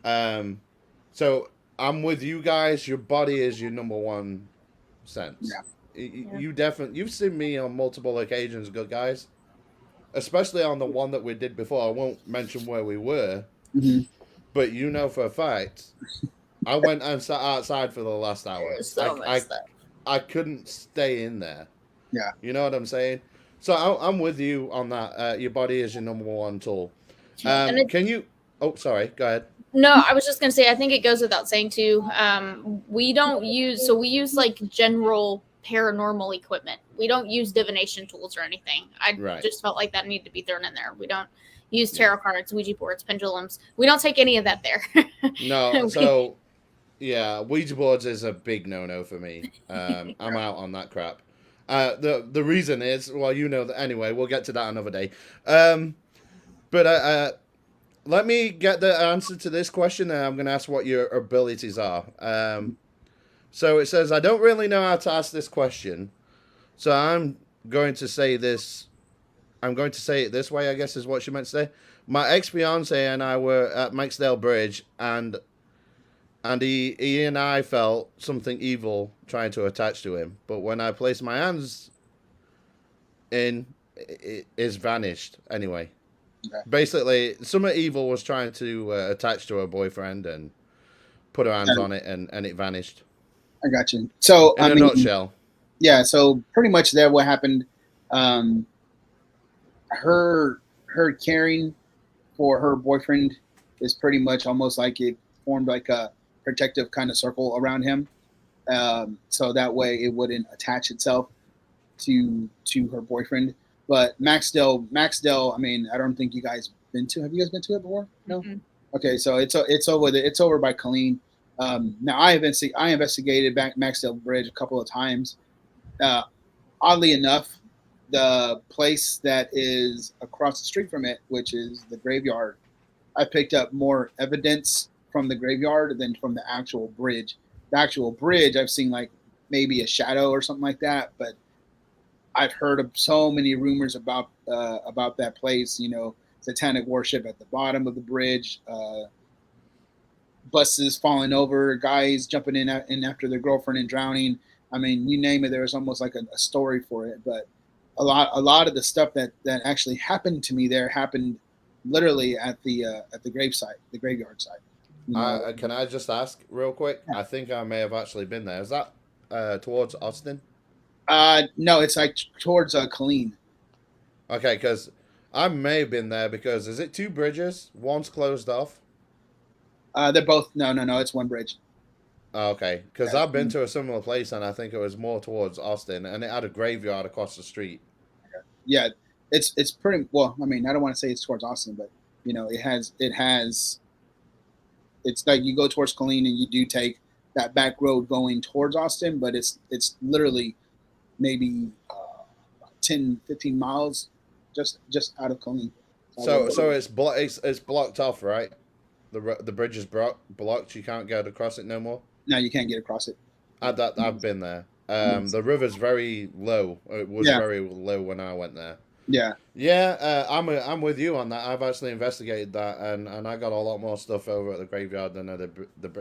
So I'm with you guys. Your body is your number one sense. Yeah. You've seen me on multiple occasions, good guys. Especially on the one that we did before. I won't mention where we were, but for a fact, I went and sat outside for the last hour. I couldn't stay in there. Yeah. You know what I'm saying? So I'm with you on that. Your body is your number one tool. Can you? Oh, sorry. Go ahead. No, I was just going to say, I think it goes without saying too. We use like general paranormal equipment. We don't use divination tools or anything. I just felt like that needed to be thrown in there. We don't use tarot cards, Ouija boards, pendulums. We don't take any of that there. No. So yeah, Ouija boards is a big no-no for me. I'm out on that crap. The reason is, well, that anyway. We'll get to that another day. But let me get the answer to this question, and I'm going to ask what your abilities are. So it says, I don't really know how to ask this question, so I'm going to say this. I'm going to say it this way, I guess is what she meant to say. My ex-fiance and I were at Maxdale Bridge, and he and I felt something evil trying to attach to him. But when I placed my hands in, it's vanished anyway. Okay. Basically, something evil was trying to attach to her boyfriend and put her hands on it, and it vanished. I got you. So in a nutshell. Yeah. So pretty much there, what happened? Her caring for her boyfriend is pretty much almost like it formed like a protective kind of circle around him, so that way it wouldn't attach itself to her boyfriend. But Maxdale, I don't think you guys been to. Have you guys been to it before? No. Mm-hmm. Okay, so it's over by Colleen. Now I investigated back Maxdale Bridge a couple of times. Oddly enough, the place that is across the street from it, which is the graveyard, I picked up more evidence from the graveyard than from the actual bridge. The actual bridge, I've seen like maybe a shadow or something like that, but I've heard of so many rumors about that place. Satanic worship at the bottom of the bridge, buses falling over, guys jumping in after their girlfriend and drowning. You name it. There's almost like a story for it. But a lot of the stuff that actually happened to me there happened literally at the graveyard site. Can I just ask real quick? Yeah. I think I may have actually been there. Is that towards Austin? No, it's like towards Colleen. Okay, because I may have been there because is it two bridges? One's closed off. They're both no. It's one bridge. Oh, okay, because Yeah. I've been to a similar place and I think it was more towards Austin, and it had a graveyard across the street. Yeah, it's pretty well. I mean, I don't want to say it's towards Austin, but it has. It's like you go towards Colleen and you do take that back road going towards Austin, but it's literally maybe 10, 15 miles just out of Colleen. So it's blocked off, right? The bridge is blocked. You can't get across it no more. No, you can't get across it. I've been there. The river's very low. It was very low when I went there. Yeah. Yeah, I'm with you on that. I've actually investigated that, and I got a lot more stuff over at the graveyard than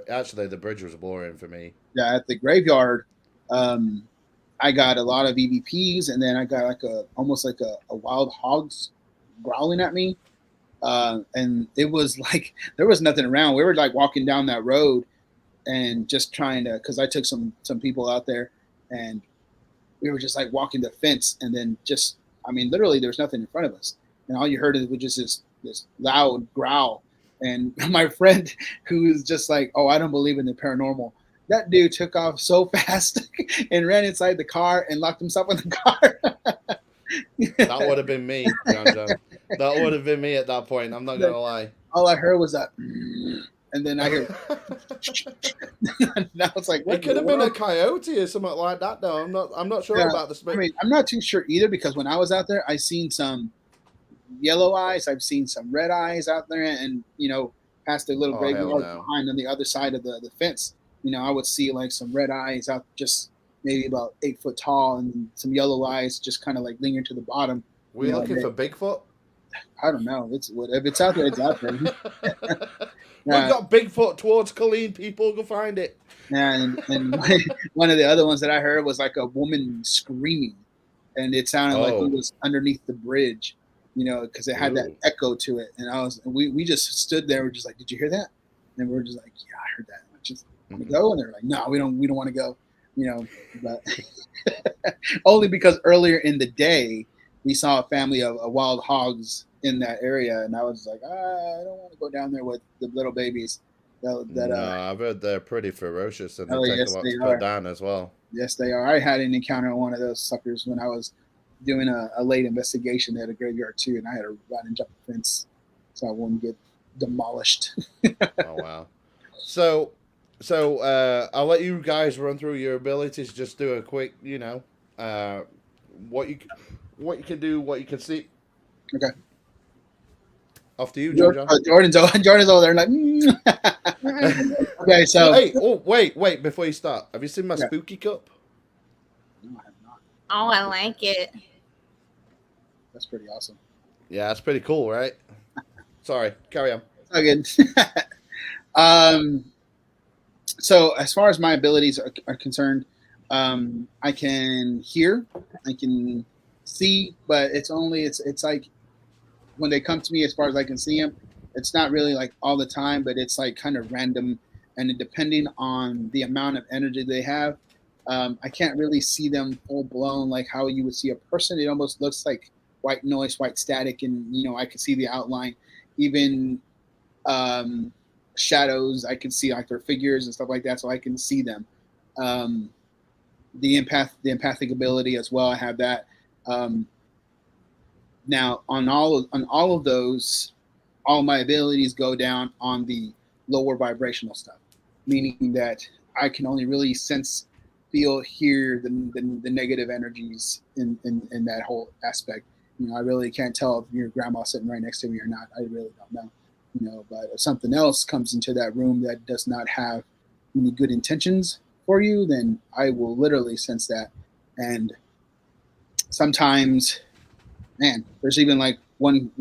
actually the bridge was boring for me. Yeah, at the graveyard, I got a lot of EVPs, and then I got almost like a wild hogs growling at me, and it was like there was nothing around. We were like walking down that road, and just trying to, because I took some people out there, and we were just like walking the fence, and then just, I mean, literally there was nothing in front of us, and all you heard was just this loud growl. And my friend, who was just like, oh, I don't believe in the paranormal, that dude took off so fast and ran inside the car and locked himself in the car. That would have been me, John. That would have been me at that point. I'm not gonna lie. All I heard was that, and then I hear. Now it's like, it could have been a coyote or something like that, though. I'm not sure about the. I mean, I'm not too sure either, because when I was out there, I seen some yellow eyes, I've seen some red eyes out there, and past the little graveyard behind on the other side of the fence, I would see like some red eyes out, just maybe about 8 foot tall, and some yellow eyes just kind of like linger to the bottom. We're looking for Bigfoot. I don't know. If it's out there, it's out there. We've got Bigfoot towards Colleen. People go find it. Yeah, and one of the other ones that I heard was like a woman screaming, and it sounded like it was underneath the bridge, because it had that echo to it. And we just stood there. We're just like, did you hear that? And we're just like, yeah, I heard that. I just want to go, and they're like, no, we don't want to go. But only because earlier in the day we saw a family of wild hogs in that area, and I was like, I don't want to go down there with the little babies. I've heard they're pretty ferocious, and they take a lot to put down as well. Yes, they are. I had an encounter with one of those suckers when I was doing a late investigation at a graveyard too, and I had to run and jump the fence so I wouldn't get demolished. Oh wow! So I'll let you guys run through your abilities. Just do a quick, what you can do, what you can see. Okay. Off to you, John. Jordyn's over there like. Okay, so. Hey, wait! Before you start, have you seen my spooky cup? No, I have not. Oh, I like it. That's pretty awesome. Yeah, that's pretty cool, right? Sorry, carry on. It's all good. So as far as my abilities are concerned, I can hear, I can see, but it's like when they come to me, as far as I can see them, it's not really like all the time, but it's like kind of random, and depending on the amount of energy they have, I can't really see them full blown like how you would see a person. It almost looks like white noise, white static, and I can see the outline. Even shadows, I can see like their figures and stuff like that, so I can see them. The empathic ability as well, I have that. Now on all of those, all of my abilities go down on the lower vibrational stuff, meaning that I can only really sense, feel, hear the negative energies in that whole aspect. I really can't tell if your grandma's sitting right next to me or not. I really don't know. But if something else comes into that room that does not have any good intentions for you, then I will literally sense that. And sometimes, man, there's even like one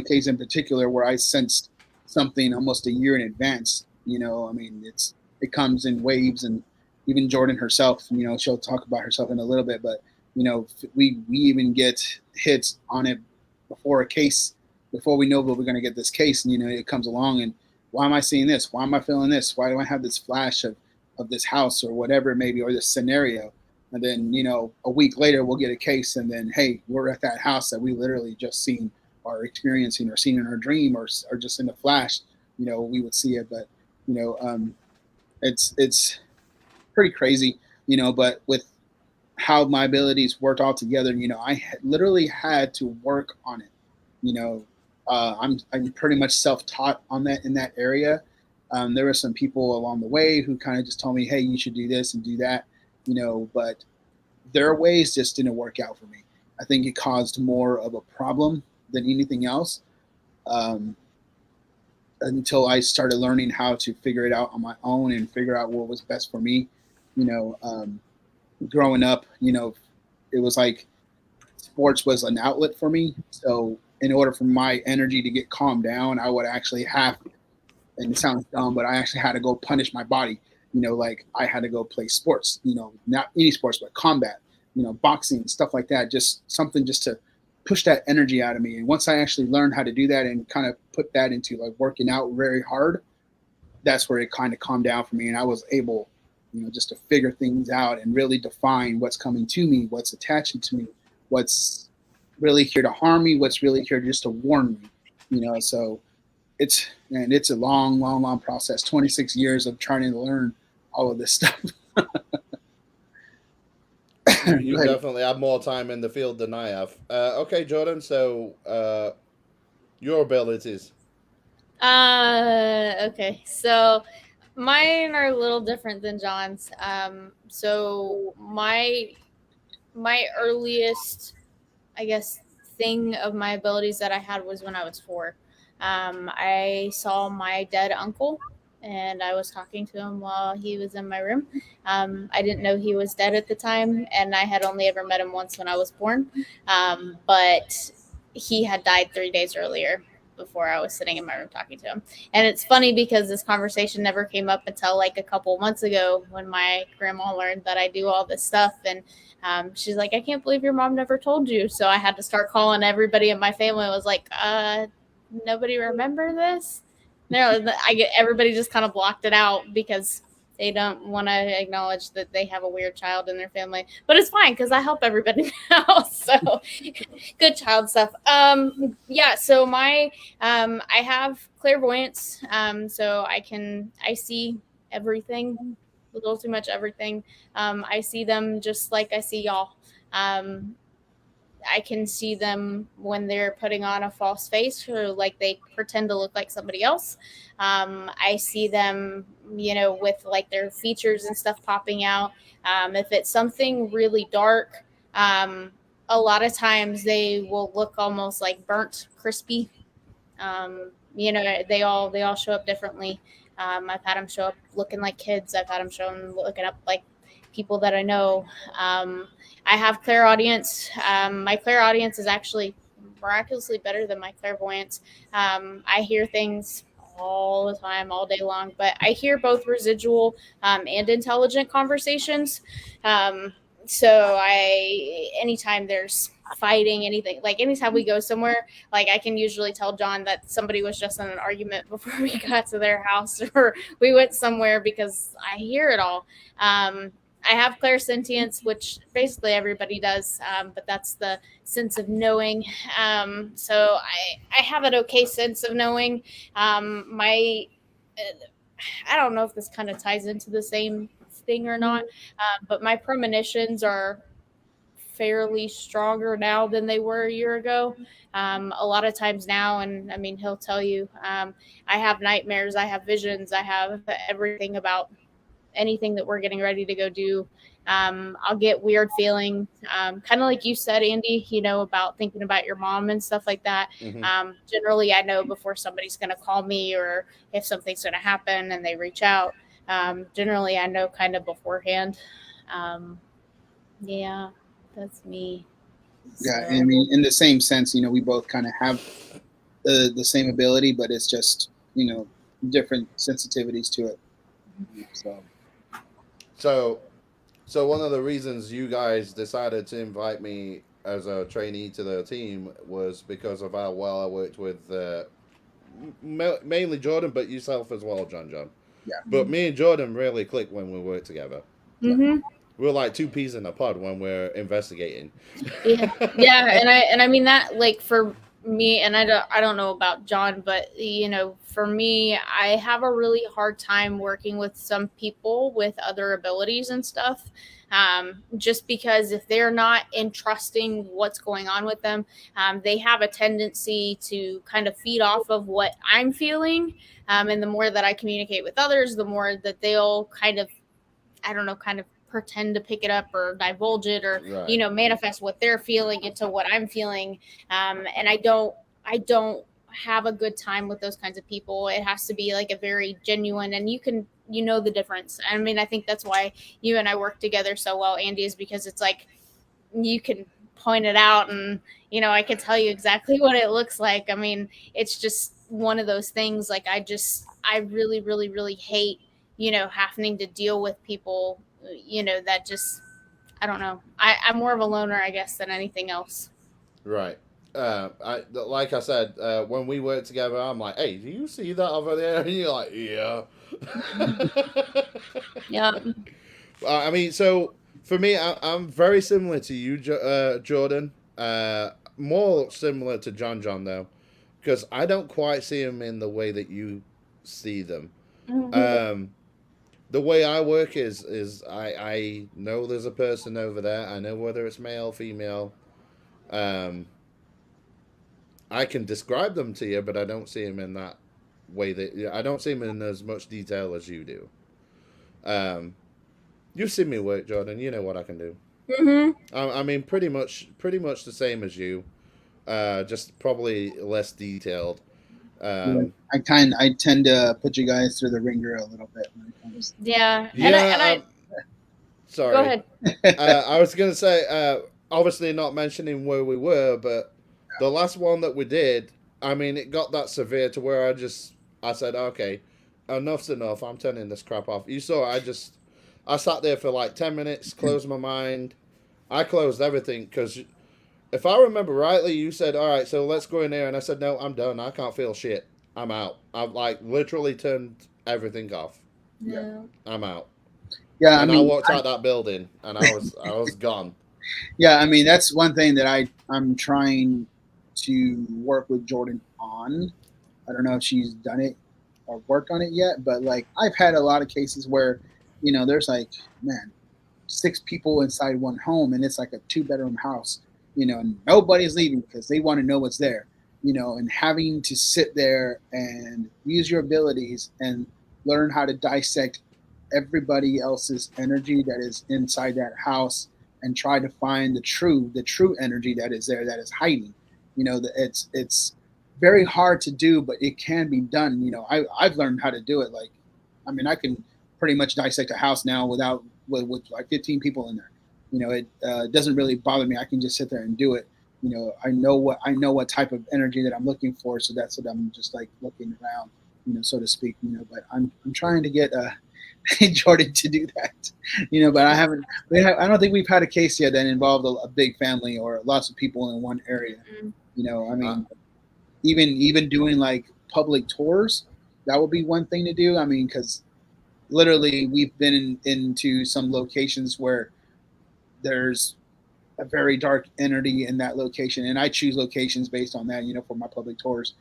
case in particular where I sensed something almost a year in advance. I mean, it comes in waves, and even Jordyn herself, she'll talk about herself in a little bit, but we even get hits on it before we know that we're going to get this case, and it comes along, and why am I seeing this? Why am I feeling this? Why do I have this flash of this house or whatever it may be, or this scenario? And then a week later we'll get a case, and then hey, we're at that house that we literally just seen are experiencing or seeing in our dream or just in a flash, you know, we would see it. But, you know, it's pretty crazy, you know, but with how my abilities worked all together, you know, I literally had to work on it. You know, I'm pretty much self-taught on that in that area. There were some people along the way who kind of just told me, hey, you should do this and do that, you know, but their ways just didn't work out for me. I think it caused more of a problem than anything else. Until I started learning how to figure it out on my own and figure out what was best for me, you know, growing up, you know, it was like sports was an outlet for me. So in order for my energy to get calmed down, I would actually have, and it sounds dumb, but I actually had to go punish my body. You know, like I had to go play sports, you know, not any sports, but combat, you know, boxing, stuff like that. Just something just to push that energy out of me. And once I actually learned how to do that and kind of put that into like working out very hard, that's where it kind of calmed down for me. And I was able, you know, just to figure things out and really define what's coming to me, what's attaching to me, what's really here to harm me, what's really here just to warn me, you know. So it's a long process, 26 years of trying to learn all of this stuff. You definitely have more time in the field than I have. Okay, Jordan, so your abilities. Okay. So mine are a little different than John's. So my earliest, I guess, thing of my abilities that I had was when I was 4. I saw my dead uncle, and I was talking to him while he was in my room. I didn't know he was dead at the time, and I had only ever met him once when I was born. But he had died 3 days earlier before I was sitting in my room talking to him. And it's funny because this conversation never came up until like a couple months ago when my grandma learned that I do all this stuff. And she's like, I can't believe your mom never told you. So I had to start calling everybody in my family. I was like, nobody remember this? No, everybody just kind of blocked it out because they don't want to acknowledge that they have a weird child in their family. But it's fine because I help everybody now. So good child stuff. Yeah, so I have clairvoyance. So I see everything, a little too much everything. I see them just like I see y'all. I can see them when they're putting on a false face or like they pretend to look like somebody else. I see them, you know, with like their features and stuff popping out. If it's something really dark, a lot of times they will look almost like burnt, crispy. You know, they all show up differently. I've had them show up looking like kids. I've had them show them looking up like people that I know. I have clairaudience. My clairaudience is actually miraculously better than my clairvoyance. I hear things all the time, all day long, but I hear both residual and intelligent conversations. So anytime there's fighting, anything, like anytime we go somewhere, like I can usually tell John that somebody was just in an argument before we got to their house or we went somewhere because I hear it all. I have clairsentience, which basically everybody does, but that's the sense of knowing. So I have an okay sense of knowing. I don't know if this kind of ties into the same thing or not, but my premonitions are fairly stronger now than they were a year ago. A lot of times now, and I mean, he'll tell you, I have nightmares, I have visions, I have everything about anything that we're getting ready to go do. I'll get weird feelings, kind of like you said, Andy, you know, about thinking about your mom and stuff like that. Mm-hmm. Generally, I know before somebody's going to call me or if something's going to happen and they reach out. Generally, I know kind of beforehand. Yeah, that's me. Yeah, I mean, in the same sense, you know, we both kind of have the same ability, but it's just, you know, different sensitivities to it. So one of the reasons you guys decided to invite me as a trainee to the team was because of how well I worked with mainly Jordan, but yourself as well, John. Yeah. But me and Jordan really click when we work together. Mm-hmm. We're like two peas in a pod when we're investigating. Yeah, and I mean that, like, for me, and I don't know about John, but you know, for me, I have a really hard time working with some people with other abilities and stuff. Just because if they're not entrusting what's going on with them, they have a tendency to kind of feed off of what I'm feeling. And the more that I communicate with others, the more that they'll kind of, I don't know, kind of pretend to pick it up or divulge it, or you Right. know, manifest what they're feeling into what I'm feeling. And I don't have a good time with those kinds of people. It has to be like a very genuine, and you know the difference. I mean, I think that's why you and I work together so well, Andy, is because it's like you can point it out, and you know, I can tell you exactly what it looks like. I mean, it's just one of those things. Like I really, really, really hate, you know, having to deal with people, you know, that just, I don't know. I'm more of a loner, I guess, than anything else. Right. Like I said, when we work together, I'm like, "Hey, do you see that over there?" And you're like, "Yeah." Yeah. I mean, so for me, I'm very similar to you, Jordan. More similar to John John though, because I don't quite see them in the way that you see them. Mhm. Um, the way I work is I know there's a person over there. I know whether it's male, female. Um, I can describe them to you, but I don't see them in that way. That I don't see them in as much detail as you do. Um, you've seen me work, Jordan. You know what I can do. Mhm. I mean, pretty much the same as you. Just probably less detailed. Yeah, Um, I tend to put you guys through the ringer a little bit when it comes. Yeah. And yeah. I go Sorry. ahead. I was gonna say, obviously not mentioning where we were, but the last one that we did, I mean, it got that severe to where I said, okay, enough's enough. I'm turning this crap off. You saw, I sat there for like 10 minutes, closed my mind. I closed everything because if I remember rightly, you said, all right, so let's go in there, and I said, no, I'm done. I can't feel shit. I'm out. I've like literally turned everything off. Yeah, No. I'm out. yeah. I And I mean, walked out that building, and I was gone. yeah. I mean, that's one thing that I'm trying to work with Jordan on. I don't know if she's done it or worked on it yet, but like I've had a lot of cases where, there's like, man, 6 people inside one home, and it's like a 2 bedroom house, and nobody's leaving because they want to know what's there, and having to sit there and use your abilities and learn how to dissect everybody else's energy that is inside that house and try to find the true energy that is there, that is hiding. It's very hard to do, but it can be done. I've learned how to do it. Like, I mean, I can pretty much dissect a house now with like 15 people in there. It doesn't really bother me. I can just sit there and do it. I know what type of energy that I'm looking for, so that's what I'm just like looking around, so to speak. But I'm trying to get Jordan to do that. But I haven't. I don't think we've had a case yet that involved a big family or lots of people in one area. Mm. I Uh, mean, even doing like public tours, that would be one thing to do. I mean, because literally we've been into some locations where there's a very dark entity in that location, and I choose locations based on that, for my public tours.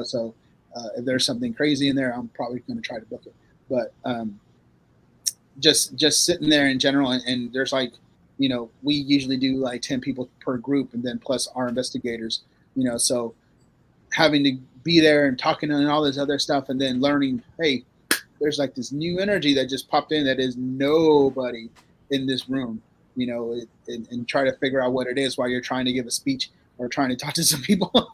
So if there's something crazy in there, I'm probably going to try to book it. But just sitting there in general, and there's like, we usually do like 10 people per group, and then plus our investigators. So having to be there and talking and all this other stuff, and then learning, hey, there's like this new energy that just popped in that is nobody in this room, and try to figure out what it is while you're trying to give a speech or trying to talk to some people.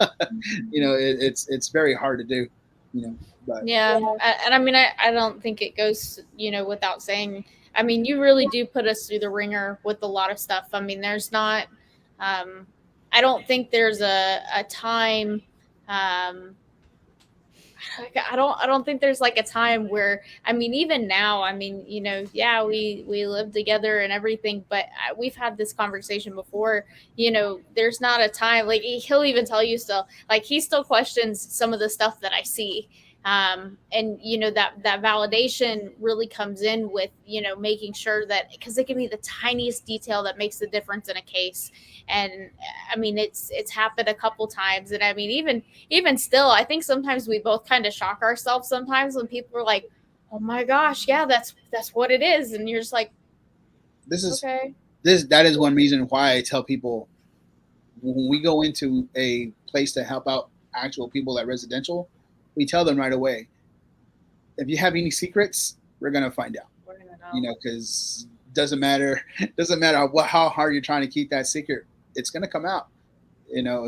It's very hard to do, but Yeah. And I mean, I don't think it goes, you know, without saying. I mean, you really do put us through the ringer with a lot of stuff. I mean, there's not, um, I don't think there's a time, um, I don't think there's like a time where, I mean, even now, I mean, you know, yeah, we live together and everything, but we've had this conversation before. You know, there's not a time, like he'll even tell you still, like he still questions some of the stuff that I see. And that validation really comes in with making sure that, because it can be the tiniest detail that makes the difference in a case. And I mean, it's happened a couple times, and I mean, even still, I think sometimes we both kind of shock ourselves sometimes when people are like, oh my gosh, yeah, that's what it is, and you're just like, okay. That is one reason why I tell people, when we go into a place to help out actual people at residential, we tell them right away, if you have any secrets, we're gonna find out. We're gonna know. Because doesn't matter how hard you're trying to keep that secret, it's gonna come out.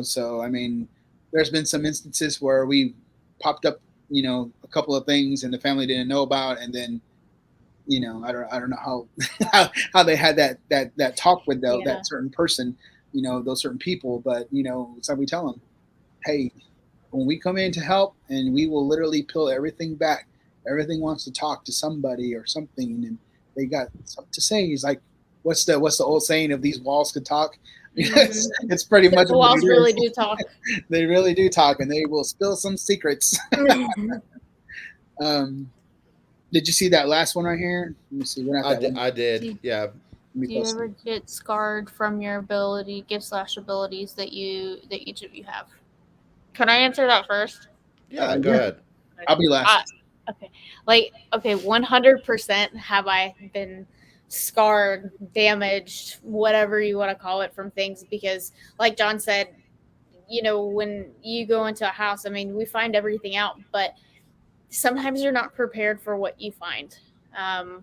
So I mean, there's been some instances where we popped up, a couple of things and the family didn't know about, and then I don't know how they had that talk with that certain person, those certain people, but so we tell them, hey, when we come in to help, and we will literally peel everything back. Everything wants to talk to somebody or something, and they got something to say. He's like, what's the old saying of these walls could talk? It's pretty much the walls really do talk. They really do talk, and they will spill some secrets. Did you see that last one right here? Let me see. I did. Yeah. Do you ever get scarred from your gifts/abilities that each of you have? Can I answer that first? Yeah, go ahead. I'll be last. Okay. 100% have I been scarred, damaged, whatever you want to call it, from things, because like John said, when you go into a house, I mean, we find everything out, but sometimes you're not prepared for what you find. And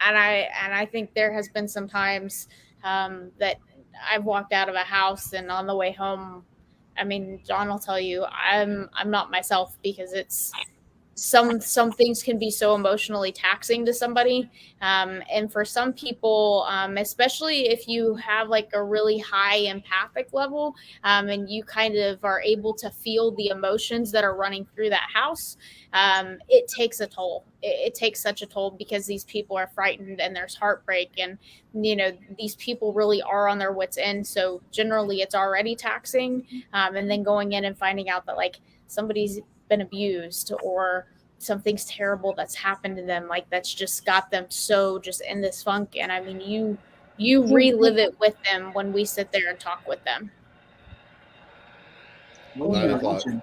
I think there has been some times that I've walked out of a house, and on the way home, I mean, John will tell you, I'm not myself, because it's some things can be so emotionally taxing to somebody. And for some people, especially if you have like a really high empathic level, and you kind of are able to feel the emotions that are running through that house, it takes a toll. It takes such a toll, because these people are frightened and there's heartbreak, and these people really are on their wits' end. So generally it's already taxing, and then going in and finding out that like somebody's been abused, or something's terrible that's happened to them, like that's just got them so just in this funk. And I mean, you relive it with them when we sit there and talk with them. 9 o'clock. I'm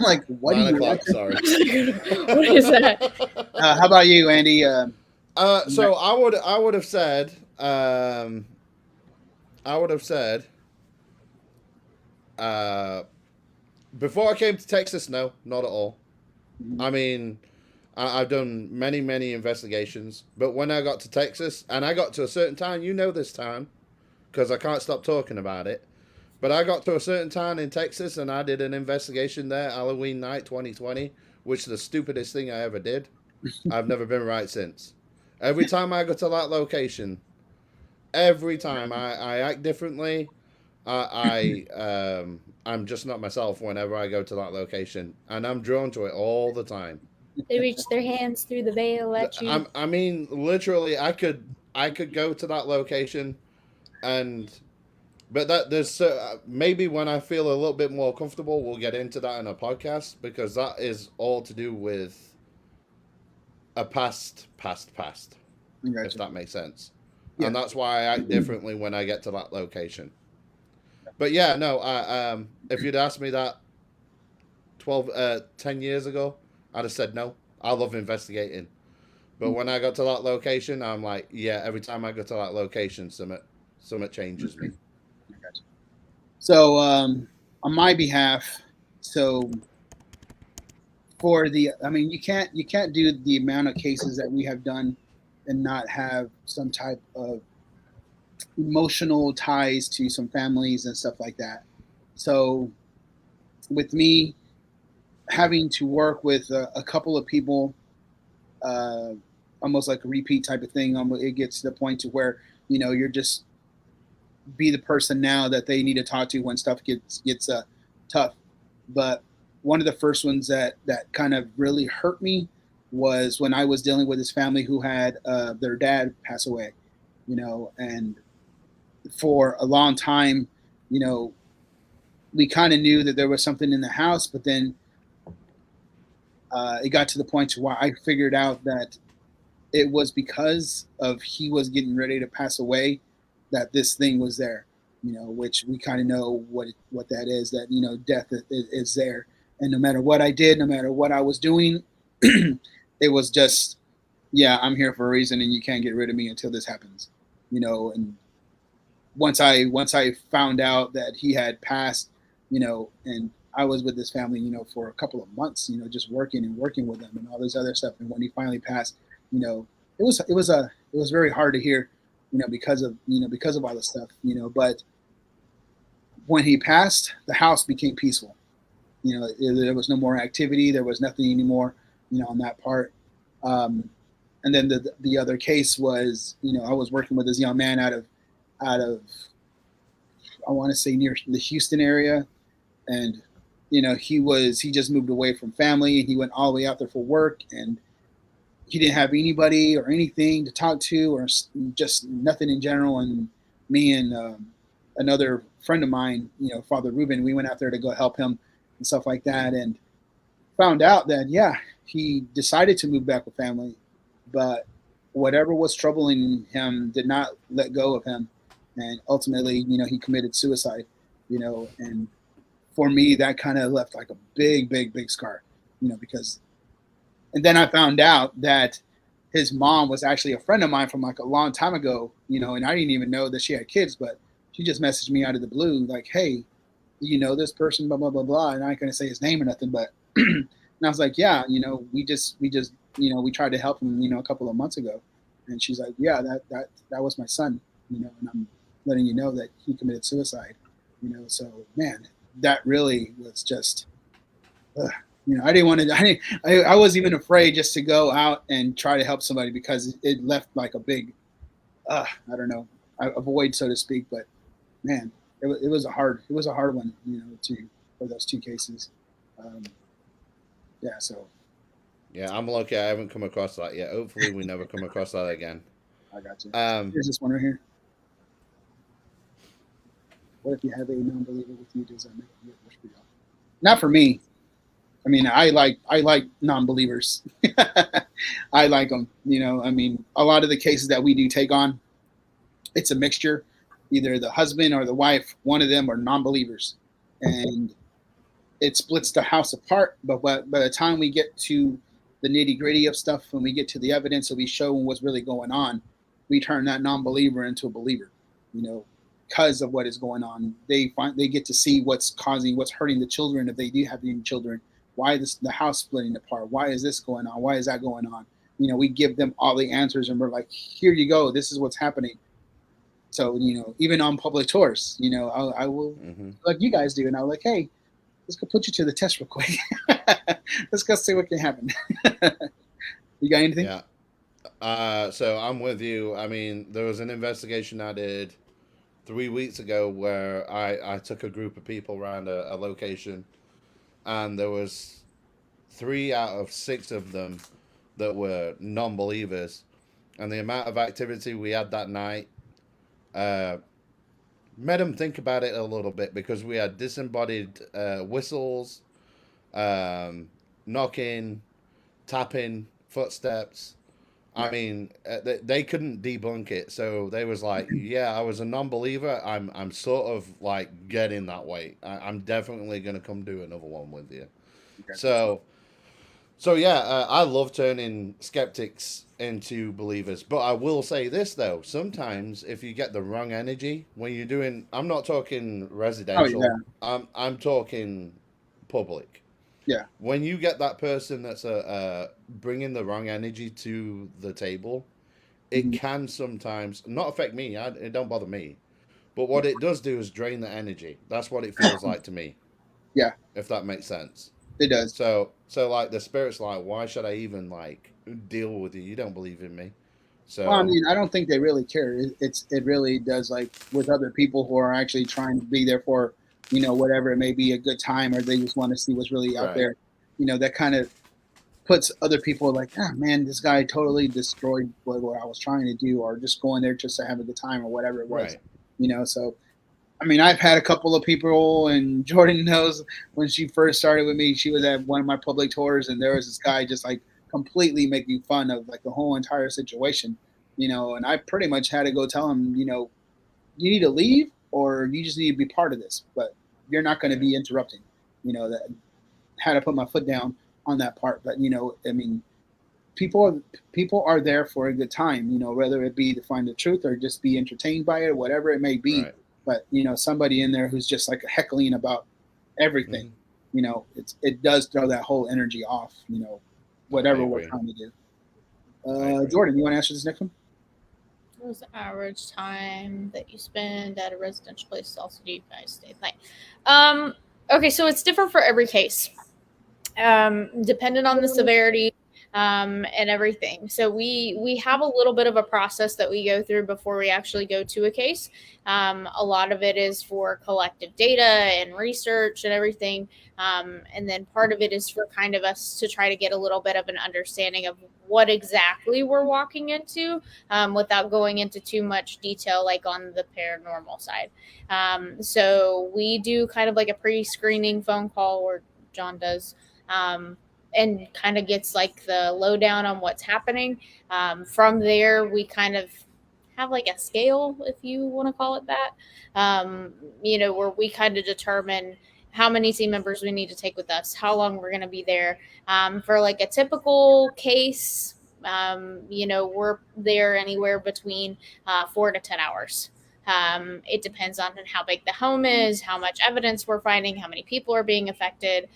like, what 9 are you o'clock, watching? sorry. What is that? How about you, Andy? So I would have said before I came to Texas, no, not at all. I mean, I've done many investigations, but when I got to Texas, and I got to a certain town, this town, because I can't stop talking about it, but I got to a certain town in Texas, and I did an investigation there, Halloween night 2020, which is the stupidest thing I ever did. I've never been right since. Every time I go to that location, every time I act differently. I'm just not myself whenever I go to that location, and I'm drawn to it all the time. They reach their hands through the veil at you. I mean, literally, I could go to that location, but there's maybe when I feel a little bit more comfortable, we'll get into that in a podcast, because that is all to do with a past. If that makes sense, yeah. And that's why I act differently when I get to that location. But yeah, no, if you'd asked me that 10 years ago, I'd have said no. I love investigating. But when I got to that location, I'm like, yeah, every time I go to that location, something changes me. So, on my behalf, you can't do the amount of cases that we have done and not have some type of emotional ties to some families and stuff like that. So with me having to work with a couple of people, almost like a repeat type of thing, it gets to the point to where, you're just be the person now that they need to talk to when stuff gets tough. But one of the first ones that kind of really hurt me was when I was dealing with this family who had their dad pass away, and for a long time, we kind of knew that there was something in the house, but then it got to the point to where I figured out that it was because of he was getting ready to pass away that this thing was there, which we kind of know what that is, that, death is there. And no matter what I did, no matter what I was doing, it was just, yeah, I'm here for a reason and you can't get rid of me until this happens, and once I found out that he had passed, and I was with his family, for a couple of months, just working with them and all this other stuff. And when he finally passed, it was very hard to hear, because of all this stuff, but when he passed, the house became peaceful. There was no more activity. There was nothing anymore, on that part. And then the other case was, I was working with this young man out of, I want to say near the Houston area. And, he just moved away from family and he went all the way out there for work, and he didn't have anybody or anything to talk to, or just nothing in general. And me and another friend of mine, Father Ruben, we went out there to go help him and stuff like that, and found out that, yeah, he decided to move back with family, but whatever was troubling him did not let go of him. And ultimately, he committed suicide, and for me, that kind of left like a big scar, because, and then I found out that his mom was actually a friend of mine from like a long time ago, and I didn't even know that she had kids, but she just messaged me out of the blue, like, hey, this person, blah, blah, blah, blah. And I ain't going to say his name or nothing, but, and I was like, yeah, we just, we tried to help him, a couple of months ago. And she's like, yeah, that was my son, and I'm letting you know that he committed suicide, so man, that really was just, I didn't want to, I was even afraid just to go out and try to help somebody, because it left like a big, I don't know, a void, so to speak. But man, it was a hard one, for those two cases. Yeah. So. Yeah, I'm lucky I haven't come across that yet. Hopefully we never come across that again. I got you. Here's this one right here. What if you have a non-believer with you? Does that make it worse for y'all? Not for me. I mean, I like non-believers. I like them. I mean, a lot of the cases that we do take on, it's a mixture. Either the husband or the wife, one of them are non-believers, and it splits the house apart. But by the time we get to the nitty-gritty of stuff, when we get to the evidence that we show what's really going on, we turn that non-believer into a believer. Because of what is going on, they get to see what's hurting the children, if they do have any children. Why the house splitting apart? Why is this going on? Why is that going on? We give them all the answers, and we're like, here you go. This is what's happening. So, even on public tours, I will, like you guys do, and I'm like, hey, let's go put you to the test real quick. Let's go see what can happen. You got anything? Yeah. So I'm with you. I mean, there was an investigation I did 3 weeks ago where I took a group of people around a location, and there was 3 out of 6 of them that were non-believers, and the amount of activity we had that night made them think about it a little bit, because we had disembodied whistles, knocking, tapping, footsteps. I mean, they couldn't debunk it, so they was like, "Yeah, I was a non-believer. I'm sort of like getting that way. I'm definitely gonna come do another one with you." Okay. So yeah, I love turning skeptics into believers. But I will say this though: sometimes if you get the wrong energy when you're doing, I'm not talking residential. Oh, yeah. I'm talking public. Yeah. When you get that person that's bringing the wrong energy to the table, it can sometimes not affect me. It don't bother me, but what it does do is drain the energy. That's what it feels like to me. Yeah. If that makes sense. It does. So like the spirit's like, why should I even like deal with you? You don't believe in me. So well, I mean, I don't think they really care. It really does, like with other people who are actually trying to be there for, whatever it may be, a good time, or they just want to see what's really out there. That kind of puts other people like, man, this guy totally destroyed what I was trying to do, or just going there just to have a good time or whatever it was. So I mean, I've had a couple of people, and Jordyn knows when she first started with me, she was at one of my public tours, and there was this guy just like completely making fun of like the whole entire situation, and I pretty much had to go tell him, you need to leave or you just need to be part of this, but you're not going to be interrupting, that had to put my foot down on that part. But, I mean, people are there for a good time, whether it be to find the truth or just be entertained by it or whatever it may be. Right. But, somebody in there who's just like heckling about everything, it does throw that whole energy off, whatever we're trying to do. Jordyn, you want to answer this next one? What was the average time that you spend at a residential place? Also, do you guys stay the night? Okay, so it's different for every case, dependent on the severity and everything. So we have a little bit of a process that we go through before we actually go to a case. A lot of it is for collective data and research and everything. And then part of it is for kind of us to try to get a little bit of an understanding of what exactly we're walking into without going into too much detail, like on the paranormal side. So we do kind of like a pre-screening phone call, or John does, and kind of gets like the lowdown on what's happening. From there, we kind of have like a scale, if you want to call it that, where we kind of determine how many team members we need to take with us, how long we're going to be there. For like a typical case, we're there anywhere between 4 to 10 hours. It depends on how big the home is, how much evidence we're finding, how many people are being affected.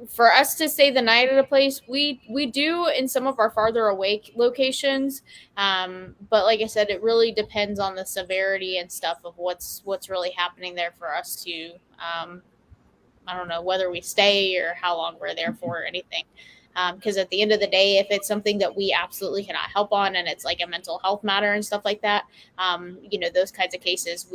For us to stay the night at a place, we do in some of our farther away locations. But like I said, it really depends on the severity and stuff of what's really happening there for us to, I don't know, whether we stay or how long we're there for or anything. Because at the end of the day, if it's something that we absolutely cannot help on and it's like a mental health matter and stuff like that, those kinds of cases,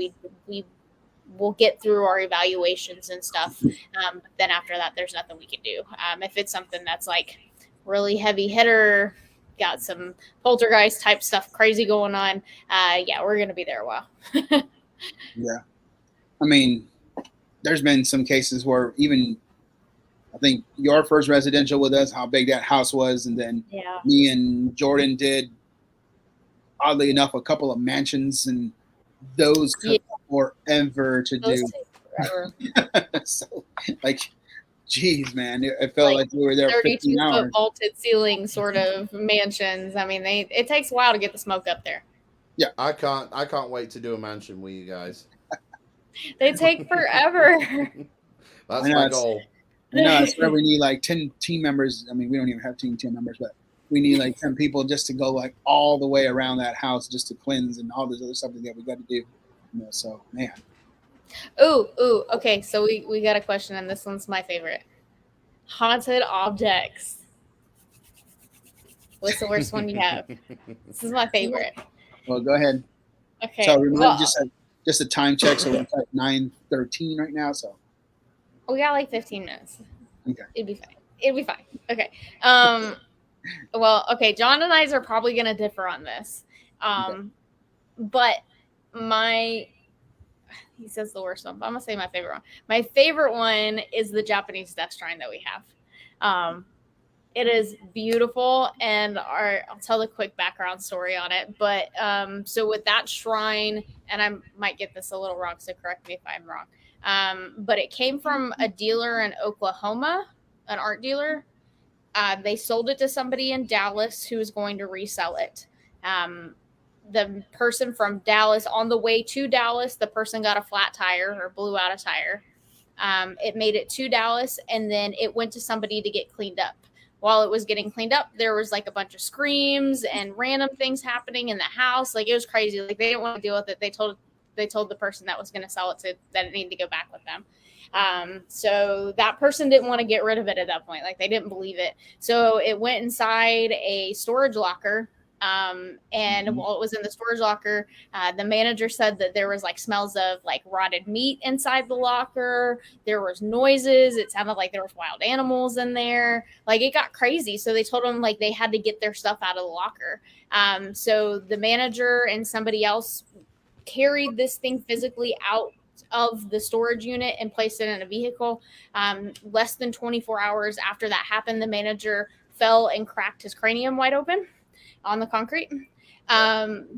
we'll get through our evaluations and stuff. But then after that, there's nothing we can do. If it's something that's like really heavy hitter, got some poltergeist type stuff crazy going on, we're going to be there a while. Yeah. I mean, there's been some cases where even I think your first residential with us, how big that house was. And then me and Jordyn did, oddly enough, a couple of mansions, and those took forever to do. So, like, geez, man, it felt like we were there 15 hours. 32-foot vaulted ceiling sort of mansions. I mean, it takes a while to get the smoke up there. Yeah, I can't wait to do a mansion with you guys. They take forever. That's my goal. I swear we need like 10 team members. I mean, we don't even have team members, but we need like 10 people just to go like all the way around that house just to cleanse and all this other stuff that we got to do. So man. Ooh. Okay, so we got a question, and this one's my favorite. Haunted objects. What's the worst one you have? This is my favorite. Well, go ahead. Okay. So remember, just a time check. So we're at 9:13 right now. So we got like 15 minutes. Okay. It'd be fine. Okay. Well, okay. John and I are probably gonna differ on this. But he says the worst one, but I'm gonna say my favorite one. My favorite one is the Japanese death shrine that we have. It is beautiful, and I'll tell the quick background story on it. But so with that shrine, and I might get this a little wrong, so correct me if I'm wrong. But it came from a dealer in Oklahoma, an art dealer. They sold it to somebody in Dallas who was going to resell it. The person from Dallas, on the way to Dallas, the person got a flat tire or blew out a tire. It made it to Dallas, and then it went to somebody to get cleaned up. While it was getting cleaned up, there was like a bunch of screams and random things happening in the house. Like, it was crazy. Like, they didn't want to deal with it. They told the person that was going to sell it that it needed to go back with them. So that person didn't want to get rid of it at that point. Like, they didn't believe it. So it went inside a storage locker. And while it was in the storage locker, the manager said that there was like smells of like rotted meat inside the locker. There was noises. It sounded like there was wild animals in there. Like, it got crazy. So they told them like they had to get their stuff out of the locker. So the manager and somebody else carried this thing physically out of the storage unit and placed it in a vehicle. Less than 24 hours after that happened, the manager fell and cracked his cranium wide open on the concrete.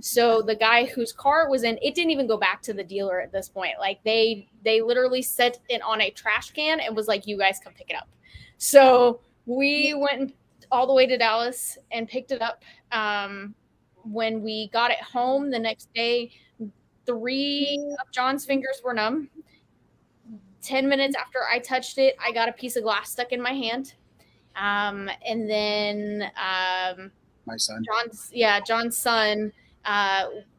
So the guy whose car it was in, it didn't even go back to the dealer at this point. Like they literally set it on a trash can and was like, you guys come pick it up. So we went all the way to Dallas and picked it up. When we got it home the next day, 3 of John's fingers were numb. 10 minutes after I touched it, I got a piece of glass stuck in my hand. And then My son. John's son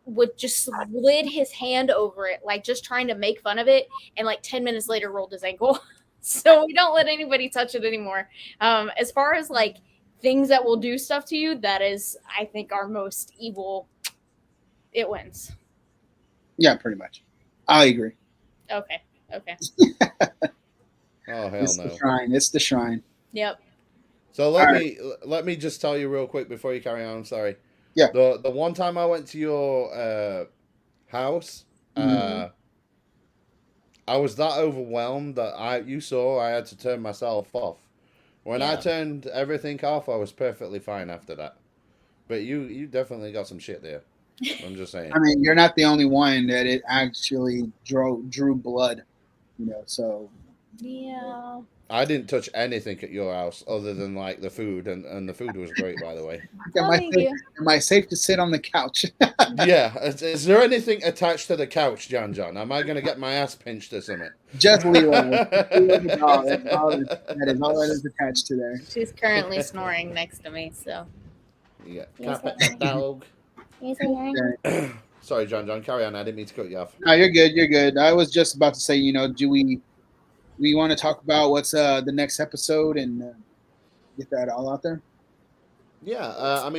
would just slid his hand over it, like just trying to make fun of it, and like 10 minutes later rolled his ankle. So we don't let anybody touch it anymore. As far as like things that will do stuff to you, that is, I think, our most evil. It wins. Yeah, pretty much. I agree. Okay. Oh hell It's no! the shrine. It's the shrine. Yep. So let me just tell you real quick before you carry on. I'm sorry. Yeah. The one time I went to your house, I was that overwhelmed that I had to turn myself off. When I turned everything off, I was perfectly fine after that. But you definitely got some shit there. I'm just saying. I mean, you're not the only one that it actually drew blood, so. Yeah. I didn't touch anything at your house other than like the food, and the food was great, by the way. Am I safe to sit on the couch? Yeah. Is there anything attached to the couch, John? Am I going to get my ass pinched or something? Just Leela. That is all that is attached to there. She's currently snoring next to me, so. Yeah. Cat dog. Sorry, John. Carry on. I didn't mean to cut you off. No, you're good. You're good. I was just about to say, do we want to talk about what's the next episode and get that all out there? Yeah.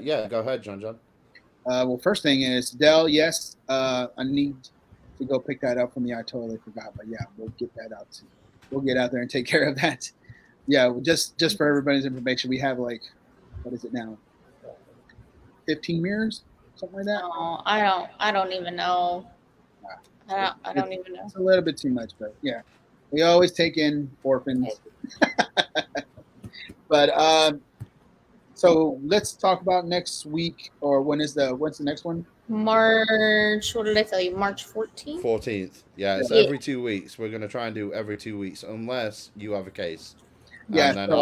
Yeah. Go ahead, John. Well, first thing is Dell. Yes, I need to go pick that up from me. I totally forgot, but yeah, we'll get that out too. We'll get out there and take care of that. Yeah, just for everybody's information, we have like, what is it now? 15 mirrors, something like that. Oh, I don't even know. I don't even know. It's a little bit too much, but yeah, we always take in orphans. But so let's talk about next week, or when's the next one? March. What did I tell you? March 14th. 14th. Yeah, it's every 2 weeks. We're gonna try and do every 2 weeks, unless you have a case. Yeah. And then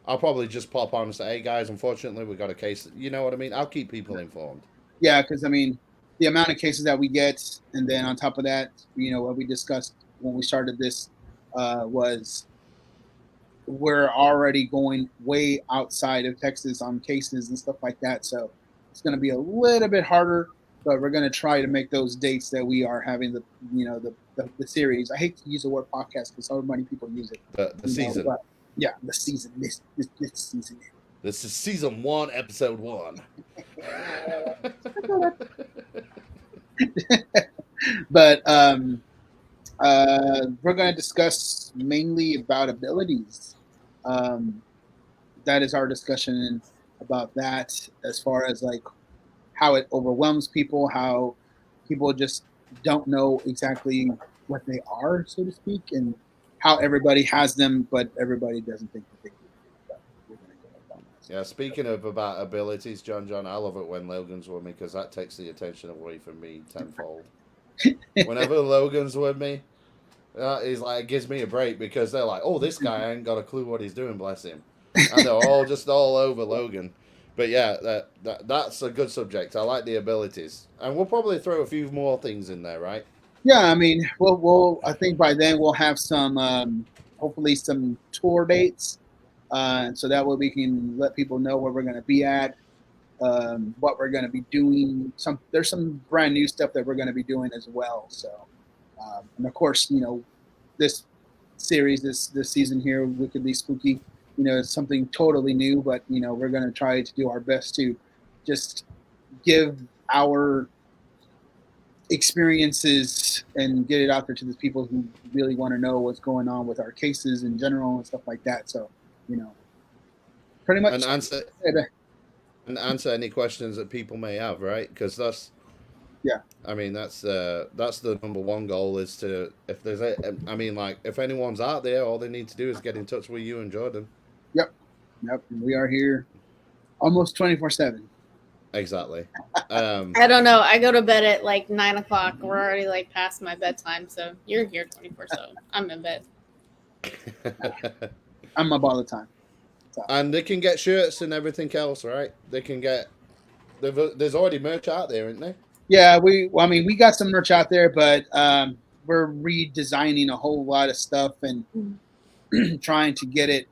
I'll probably just pop on and say, hey guys, unfortunately we got a case. You know what I mean? I'll keep people informed. Yeah, because I mean, the amount of cases that we get, and then on top of that, what we discussed when we started this was we're already going way outside of Texas on cases and stuff like that. So it's going to be a little bit harder, but we're going to try to make those dates that we are having the series. I hate to use the word podcast because so many people use it. The season. But yeah, the season. This season. This is season 1, episode 1. But we're going to discuss mainly about abilities. That is our discussion about that, as far as like how it overwhelms people, how people just don't know exactly what they are, so to speak, and how everybody has them, but everybody doesn't think that they do. Yeah, speaking of about abilities, John, I love it when Logan's with me because that takes the attention away from me tenfold. Whenever Logan's with me, he's like, it gives me a break because they're like, oh, this guy ain't got a clue what he's doing, bless him. And they're all just all over Logan. But yeah, that's a good subject. I like the abilities. And we'll probably throw a few more things in there, right? Yeah, I mean, I think by then we'll have some, hopefully some tour dates. So that way we can let people know where we're going to be at, what we're going to be doing. There's some brand new stuff that we're going to be doing as well. So, and of course, this series, this season here, Wickedly Spooky, it's something totally new, but, we're going to try to do our best to just give our experiences and get it out there to the people who really want to know what's going on with our cases in general and stuff like that. So, pretty much and answer any questions that people may have, right? Because Yeah. I mean, that's the number one goal is to, if there's a, I mean, like, if anyone's out there, all they need to do is get in touch with you and Jordyn. Yep. We are here almost 24/7. Exactly. I don't know. I go to bed at like 9 o'clock. We're already like past my bedtime, so you're here 24/7. I'm in bed. I'm up all the time. So. And they can get shirts and everything else, right? They can get. There's already merch out there, isn't there? Yeah, we got some merch out there, but we're redesigning a whole lot of stuff and trying to get it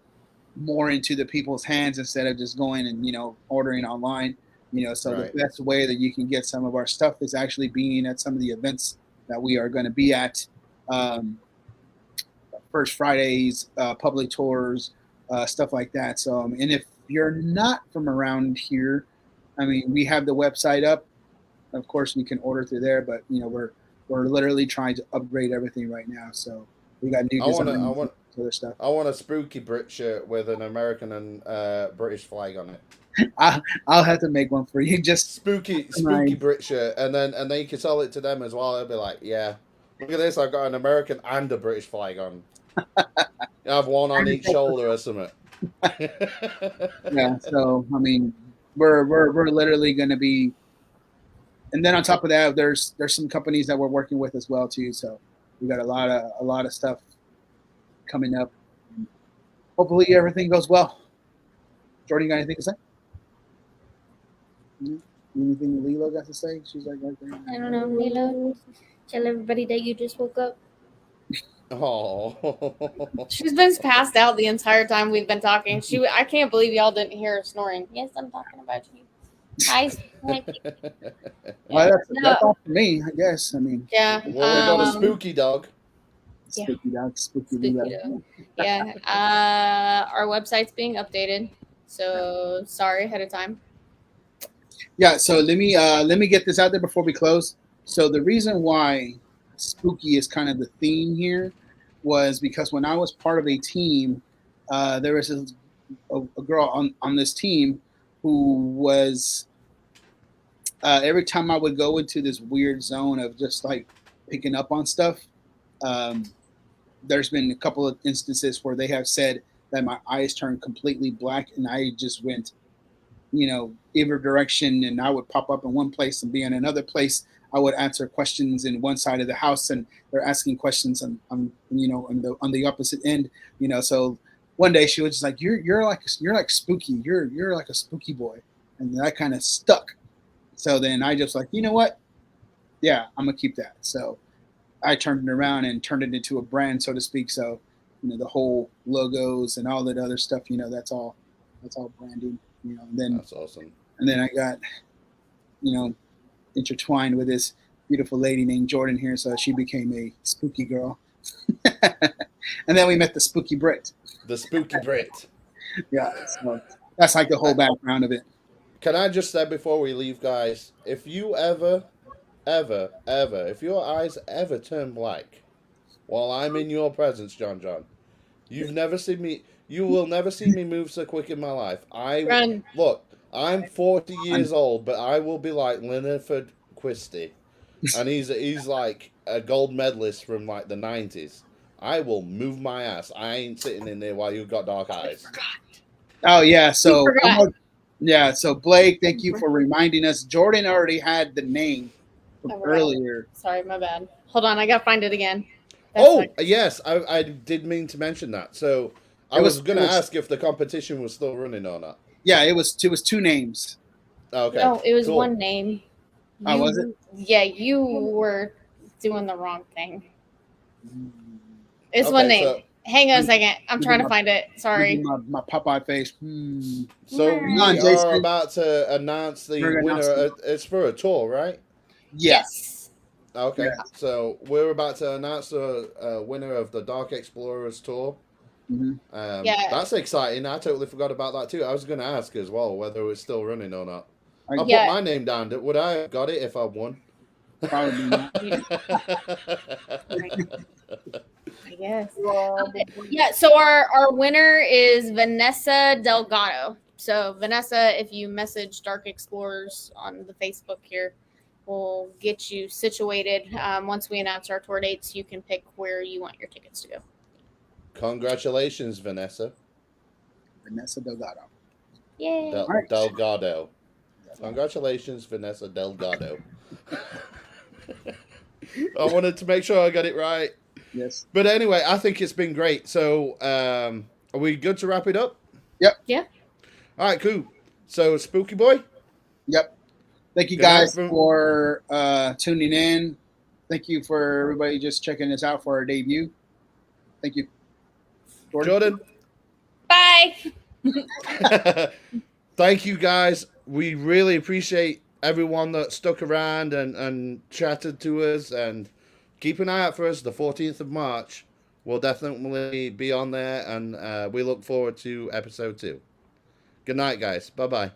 more into the people's hands instead of just going and ordering online. So Right. The best way that you can get some of our stuff is actually being at some of the events that we are going to be at. First Fridays, public tours, stuff like that. So, and if you're not from around here, I mean, we have the website up. Of course, we can order through there, but we're literally trying to upgrade everything right now. So we got new designs and other stuff. I want a spooky Brit shirt with an American and British flag on it. I'll have to make one for you. Just spooky Brit shirt, and then you can sell it to them as well. They'll be like, yeah, look at this, I've got an American and a British flag on. You have one on each shoulder or something. Yeah, so I mean, we're literally going to be, and then on top of that, there's some companies that we're working with as well too. So we got a lot of stuff coming up. Hopefully everything goes well. Jordyn, got anything to say? Anything Lilo got to say? She's like right there. I don't know, Lilo. Tell everybody that you just woke up. Oh. She's been passed out the entire time we've been talking. I can't believe y'all didn't hear her snoring. Yes, I'm talking about you. Hi. Well, that's all for me, I guess. I mean, yeah. Well, we got a spooky dog. Spooky dog. Yeah. Our website's being updated, so sorry ahead of time. Yeah. So let me get this out there before we close. So the reason why spooky is kind of the theme here was because when I was part of a team, there was a girl on this team who was every time I would go into this weird zone of just like picking up on stuff, there's been a couple of instances where they have said that my eyes turned completely black and I just went, either direction, and I would pop up in one place and be in another place. I would answer questions in one side of the house, and they're asking questions on the opposite end. So one day she was just like, "You're like spooky. You're like a spooky boy," and that kind of stuck. So then I just like, you know what? Yeah, I'm gonna keep that. So I turned it around and turned it into a brand, so to speak. So the whole logos and all that other stuff. That's all branding. And then that's awesome. And then I got intertwined with this beautiful lady named Jordyn here, so she became a spooky girl. And then we met the spooky Brit. The spooky Brit. Yeah, so that's like the whole background of it. Can I just say before we leave, guys, if you ever, if your eyes ever turn black while I'm in your presence, John, you will never see me move so quick in my life. Look, I'm 40 years old, but I will be like Linford Christie, and he's like a gold medalist from like the 90s. I will move my ass. I ain't sitting in there while you've got dark eyes. Oh yeah, so so Blake, thank you for reminding us. Jordyn already had the name from earlier. Sorry, my bad. Hold on, I gotta find it again. Yes, I did mean to mention that. So I was going to ask if the competition was still running or not. Yeah, it was two names. Okay. No, it was one name. Was it? Yeah, you were doing the wrong thing. It's one name. So, hang on a second. I'm trying to find it. Sorry. My Popeye face. So we are about to announce the winner. It's for a tour, right? Yes. Okay. Yeah. So we're about to announce the winner of the Dark Explorers tour. Mm-hmm. That's exciting. I totally forgot about that too. I was going to ask as well whether it's still running or not. I put my name down. Would I have got it if I won? Probably not. I guess. Yeah. So our winner is Vanessa Delgado. So Vanessa, if you message Dark Explorers on the Facebook here, we'll get you situated. Once we announce our tour dates, you can pick where you want your tickets to go. Congratulations, Vanessa. Vanessa Delgado. Yay! Right. Delgado. Congratulations, Vanessa Delgado. I wanted to make sure I got it right. Yes. But anyway, I think it's been great. So, are we good to wrap it up? Yep. Yeah. All right, cool. So, Spooky Boy? Yep. Thank you Good night guys for tuning in. Thank you for everybody just checking us out for our debut. Thank you. Jordyn? Bye. Thank you, guys. We really appreciate everyone that stuck around and chatted to us. And keep an eye out for us. The 14th of March. We'll definitely be on there. And we look forward to episode 2. Good night, guys. Bye-bye.